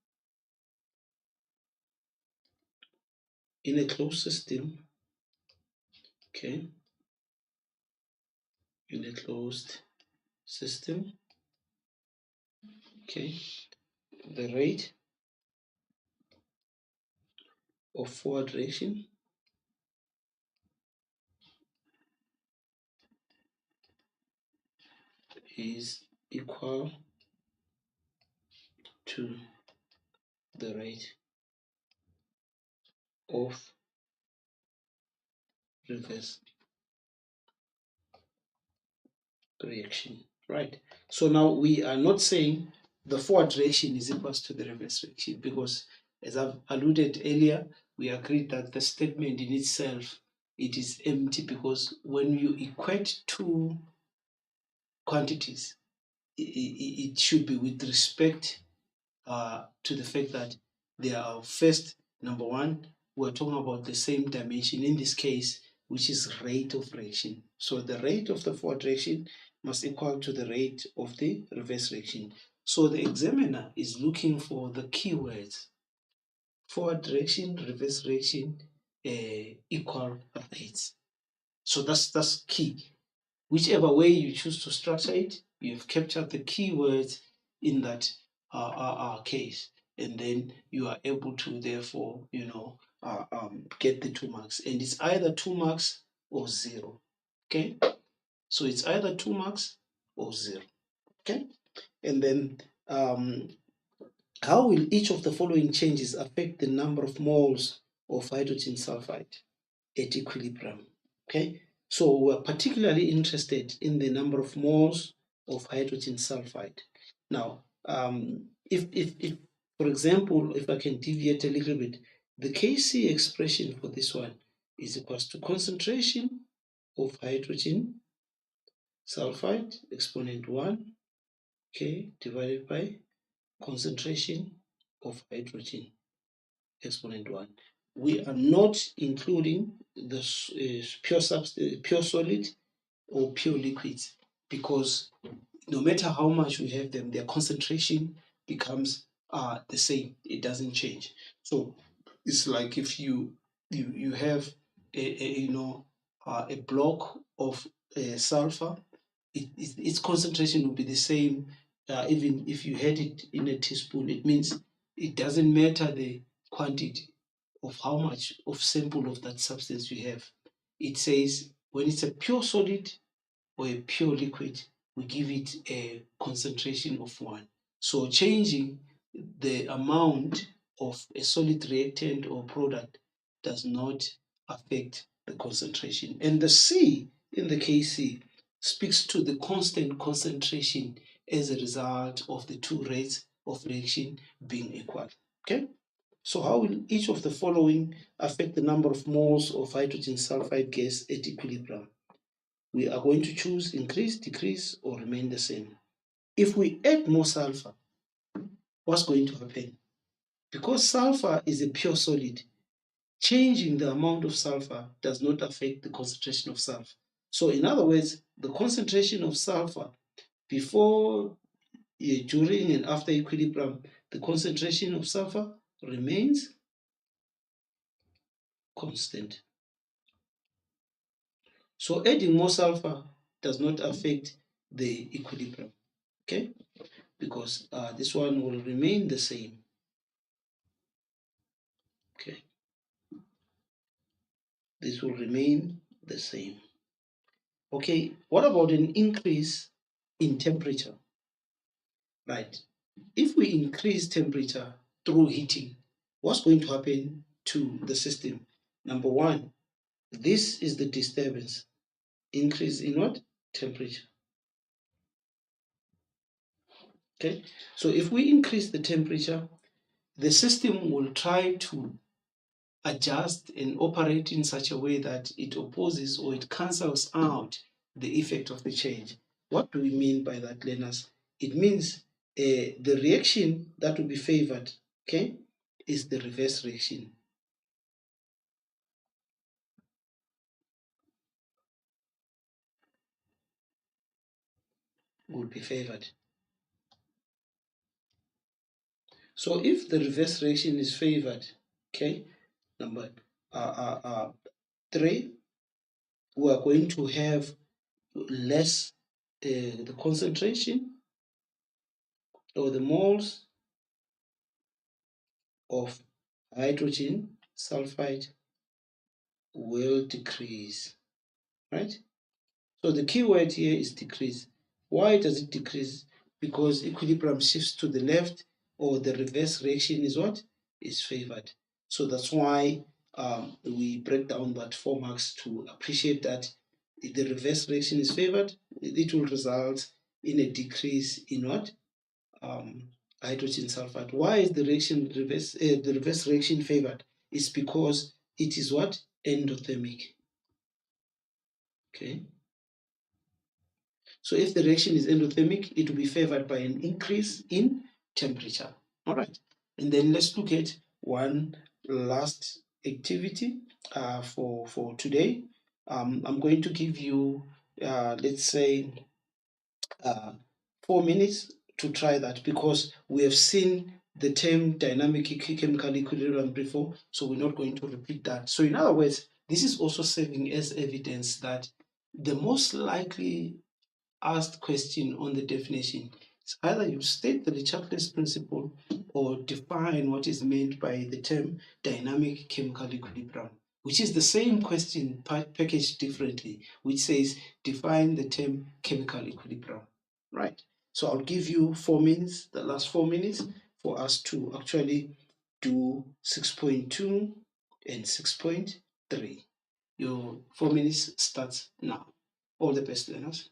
in a closed system, okay, in a closed system, okay, the rate of forward direction is equal to the rate of reverse reaction, right? So now we are not saying the forward direction is equal to the reverse reaction, because as I've alluded earlier, we agreed that the statement in itself, it is empty, because when you equate two quantities, it should be with respect to the fact that they are first, number one, we're talking about the same dimension in this case, which is rate of reaction. So the rate of the forward reaction must equal to the rate of the reverse reaction. So the examiner is looking for the keywords: forward direction, reverse reaction, equal rates. So that's key. Whichever way you choose to structure it, you have captured the keywords in that case, and then you are able to therefore, get the 2 marks, and it's either 2 marks or zero. Okay, so it's either 2 marks or zero. Okay, and then how will each of the following changes affect the number of moles of hydrogen sulfide at equilibrium? Okay, so we're particularly interested in the number of moles of hydrogen sulfide. Now, if for example, if I can deviate a little bit, the Kc expression for this one is equals to concentration of hydrogen sulfide exponent 1, K, divided by concentration of hydrogen exponent 1. We are not including the pure solid or pure liquids, because no matter how much we have them, their concentration becomes the same. It doesn't change. So it's like if you have a block of sulfur, its concentration will be the same, even if you had it in a teaspoon. It means it doesn't matter the quantity of how much of sample of that substance you have. It says when it's a pure solid or a pure liquid, we give it a concentration of 1. So changing the amount of a solid reactant or product does not affect the concentration. And the C in the Kc speaks to the constant concentration as a result of the two rates of reaction being equal. Okay? So how will each of the following affect the number of moles of hydrogen sulfide gas at equilibrium? We are going to choose increase, decrease, or remain the same. If we add more sulfur, what's going to happen? Because sulfur is a pure solid, changing the amount of sulfur does not affect the concentration of sulfur. So in other words, the concentration of sulfur before, during, and after equilibrium, the concentration of sulfur remains constant. So adding more sulfur does not affect the equilibrium. okay? Because this one will remain the same, okay? This will remain the same. Okay, what about an increase in temperature, right? If we increase temperature through heating, what's going to happen to the system? Number one, this is the disturbance, increase in what? Temperature. Okay, so if we increase the temperature, the system will try to adjust and operate in such a way that it opposes or it cancels out the effect of the change. What do we mean by that, learners? It means the reaction that will be favored, okay, is the reverse reaction. Would be favored. So if the reverse reaction is favored, okay, number three, we are going to have less the concentration or the moles of hydrogen sulfide will decrease, right? So the key word here is decrease. Why does it decrease? Because equilibrium shifts to the left, or the reverse reaction is what? Is favored. So that's why we break down that 4 marks to appreciate that if the reverse reaction is favored, it will result in a decrease in what? Um, Hydrogen sulfide. Why is the reverse reaction favored? It's because it is what? Endothermic. Okay. So if the reaction is endothermic, it will be favored by an increase in temperature. All right. And then let's look at one last activity for today. I'm going to give you, let's say, uh, 4 minutes to try that, because we have seen the term dynamic chemical equilibrium before, so we're not going to repeat that. So in other words, this is also serving as evidence that the most likely asked question on the definition is either you state the Chatelier principle or define what is meant by the term dynamic chemical equilibrium, which is the same question packaged differently, which says define the term chemical equilibrium, right? So I'll give you 4 minutes, the last 4 minutes, for us to actually do 6.2 and 6.3. Your 4 minutes starts now. All the best, learners.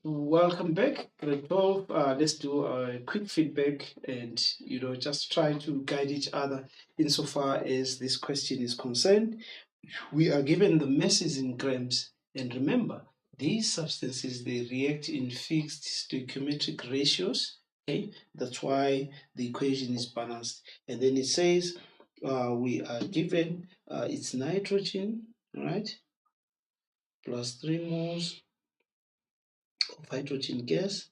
Welcome back, grade 12. Let's do a quick feedback and just try to guide each other insofar as this question is concerned. We are given the masses in grams, and remember, these substances they react in fixed stoichiometric ratios. Okay, that's why the equation is balanced. And then it says we are given it's nitrogen, right, plus 3 moles of hydrogen gas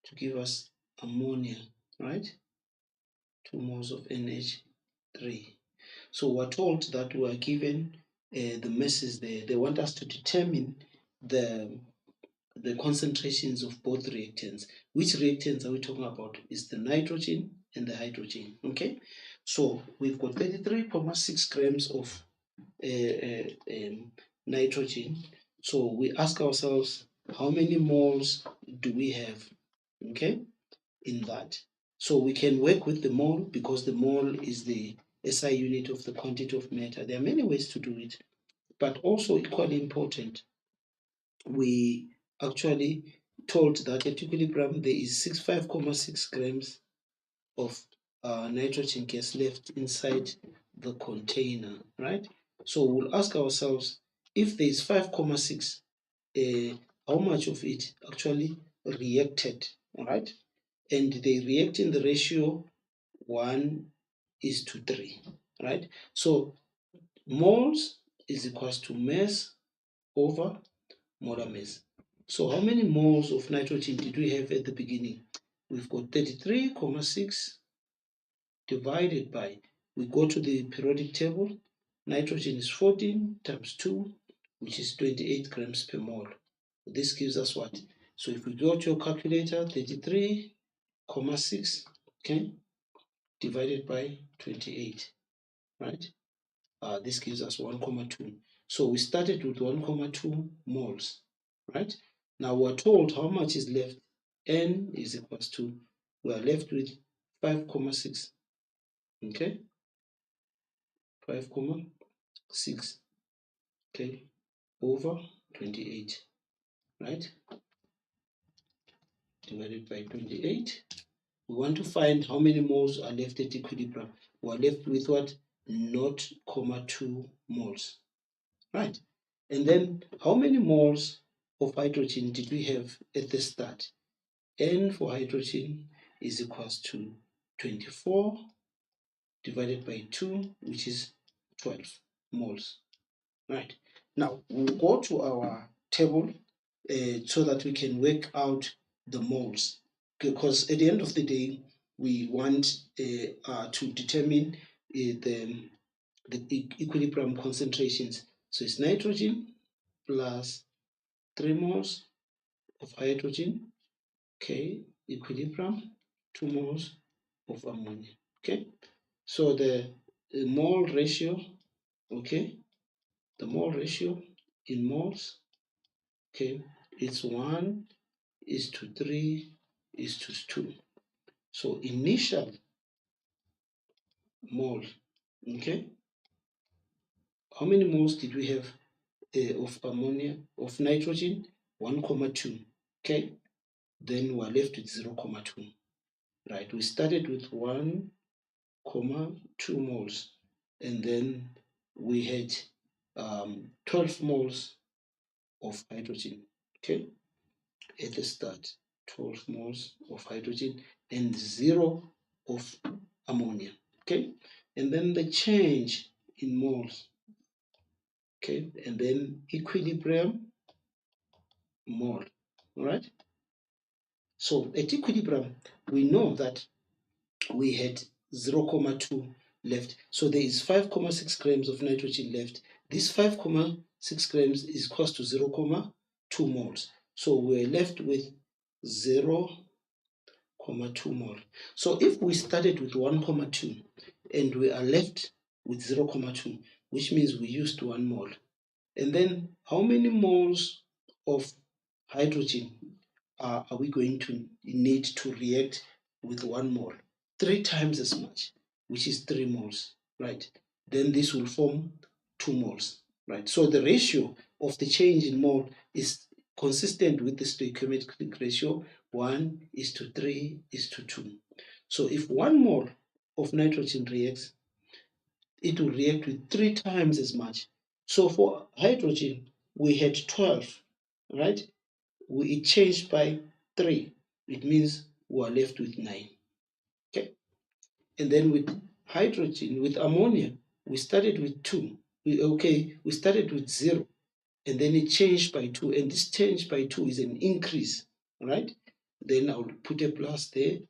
to give us ammonia, right? 2 moles of NH3. So we're told that we are given the masses there. They want us to determine the concentrations of both reactants. Which reactants are we talking about? Is the nitrogen and the hydrogen, okay? So we've got 33.6 grams of nitrogen. So we ask ourselves, how many moles do we have, okay, in that? So we can work with the mole because the mole is the SI unit of the quantity of matter. There are many ways to do it, but also equally important, we actually told that at equilibrium there is 65.6 grams of nitrogen gas left inside the container, right? So we'll ask ourselves, if there is 5.6, how much of it actually reacted, all right? And they react in the ratio 1:3, right? So moles is equals to mass over molar mass. So how many moles of nitrogen did we have at the beginning? We've got 33.6 divided by, we go to the periodic table, nitrogen is 14 times 2, which is 28 grams per mole. This gives us what? So if we go to your calculator, 33.6, okay, divided by 28, right? This gives us 1.2. So we started with 1.2 moles, right? Now we're told how much is left. N is equals to, we are left with 5.6, okay? 5.6, okay, over 28, right? Divided by 28. We want to find how many moles are left at equilibrium. We are left with what? 0.2 moles, right? And then how many moles of hydrogen did we have at the start? N for hydrogen is equals to 24 divided by 2, which is 12 moles, right? Now we'll go to our table so that we can work out the moles, because at the end of the day, we want to determine the equilibrium concentrations. So it's nitrogen plus 3 moles of hydrogen, okay, equilibrium, 2 moles of ammonia, okay. So the mole ratio, okay, the mole ratio in moles, okay, it's 1:3:2. So initial mole, okay, how many moles did we have of ammonia, of nitrogen? 1.2, okay. Then we're left with 0.2, right? We started with 1.2 moles, and then we had 12 moles of hydrogen, okay, at the start, 12 moles of hydrogen and 0 of ammonia, okay, and then the change in moles, okay, and then equilibrium mole, all right. So at equilibrium, we know that we had 0.2 left. So there is 5.6 grams of nitrogen left. This 5.6 grams is equals to 0.2 moles. So we're left with 0.2 mole. So if we started with 1.2 and we are left with 0.2, which means we used 1 mole. And then how many moles of hydrogen are we going to need to react with 1 mole? 3 times as much, which is 3 moles, right? Then this will form 2 moles, right? So the ratio of the change in mole is consistent with the stoichiometric ratio 1:3:2. So if 1 mole of nitrogen reacts, it will react with 3 times as much. So for hydrogen, we had 12, right? It changed by 3. It means we are left with 9. Okay. And then with hydrogen, with ammonia, we started with 2. We started with 0, and then it changed by 2, and this change by 2 is an increase, right? Then I will put a plus there,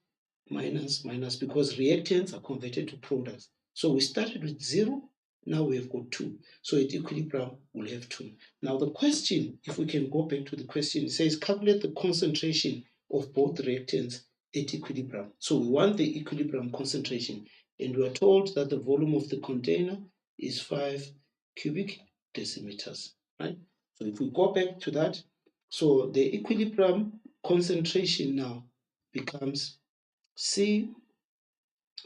minus, minus, because reactants are converted to products. So we started with 0, now we have got 2. So at equilibrium, we'll have 2. Now the question, if we can go back to the question, it says calculate the concentration of both reactants at equilibrium. So we want the equilibrium concentration, and we are told that the volume of the container is 5 cubic decimeters, right? So if we go back to that, so the equilibrium concentration now becomes C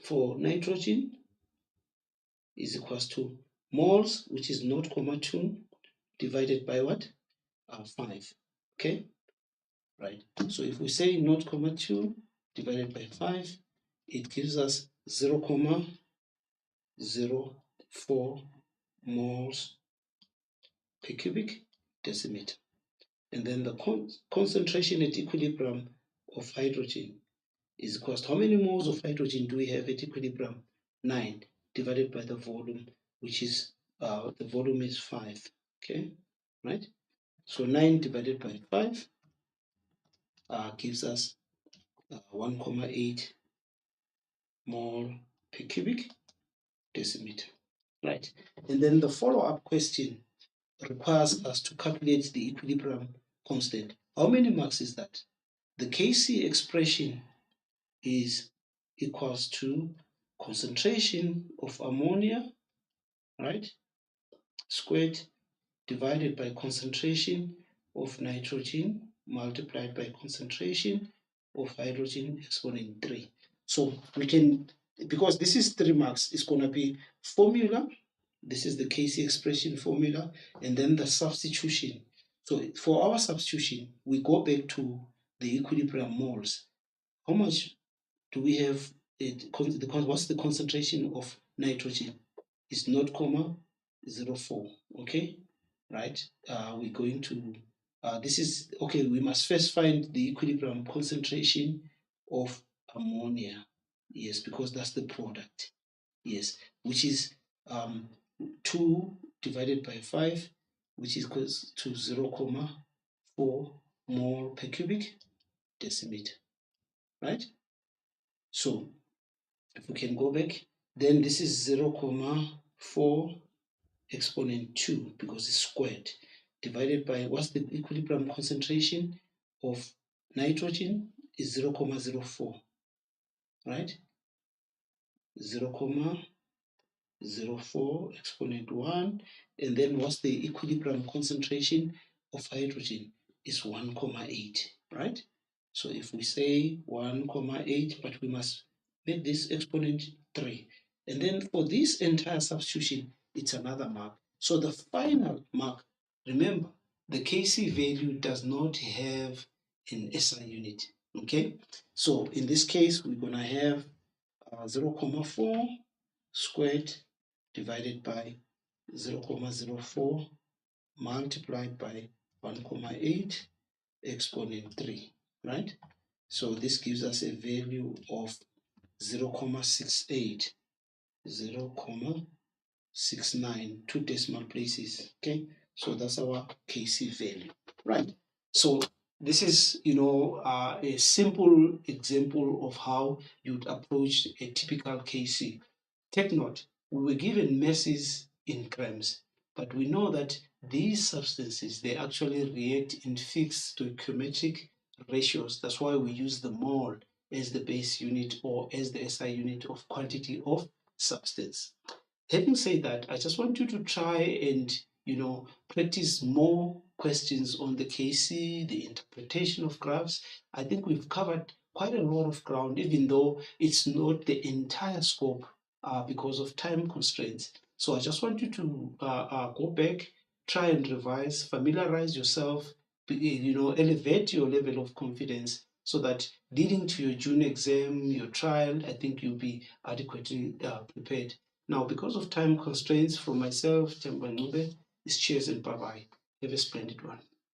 for nitrogen is equals to moles, which is 0.2 divided by what? 5. Okay, right. So if we say 0.2 divided by 5, it gives us 0.04 moles per cubic decimeter. And then the concentration at equilibrium of hydrogen is equals to how many moles of hydrogen do we have at equilibrium? 9 divided by the volume, which is the volume is 5. Okay, right? So 9 divided by 5 gives us 1.8 mole per cubic decimeter, right? And then the follow-up question requires us to calculate the equilibrium constant. How many marks is that? The Kc expression is equals to concentration of ammonia, right, squared divided by concentration of nitrogen multiplied by concentration of hydrogen exponent 3. So we can, because this is 3 marks, it's going to be formula. This is the Kc expression formula, and then the substitution. So for our substitution, we go back to the equilibrium moles. How much do we have what's the concentration of nitrogen? It's 0.04. Okay, right? We're going to this is okay. We must first find the equilibrium concentration of ammonia. Yes, because that's the product. Yes, which is 2 divided by 5, which is equals to 0.4 mole per cubic decimeter, right? So if we can go back, then this is 0.4 exponent 2 because it's squared, divided by what's the equilibrium concentration of nitrogen is 0.04, right? 0.04 exponent 1, and then what's the equilibrium concentration of hydrogen is 1.8, right? So if we say 1.8, but we must make this exponent 3. And then for this entire substitution, it's another mark. So the final mark, remember, the Kc value does not have an SI unit, okay? So in this case, we're going to have 0.4 squared divided by 0.04 multiplied by 1.8 exponent 3, right? So this gives us a value of 0.68, 0.69, 2 decimal places. Okay, so that's our Kc value, right? So this is, a simple example of how you'd approach a typical Kc. Take note, we were given masses in grams, but we know that these substances, they actually react in fixed stoichiometric ratios. That's why we use the mole as the base unit or as the SI unit of quantity of substance. Having said that, I just want you to try and, practice more questions on the Kc, the interpretation of graphs. I think we've covered quite a lot of ground, even though it's not the entire scope because of time constraints. So I just want you to go back, try and revise, familiarize yourself elevate your level of confidence so that leading to your June exam, your trial, I think you'll be adequately prepared. Now, because of time constraints from myself, Temba Nube, it's cheers and bye-bye. Have a splendid one.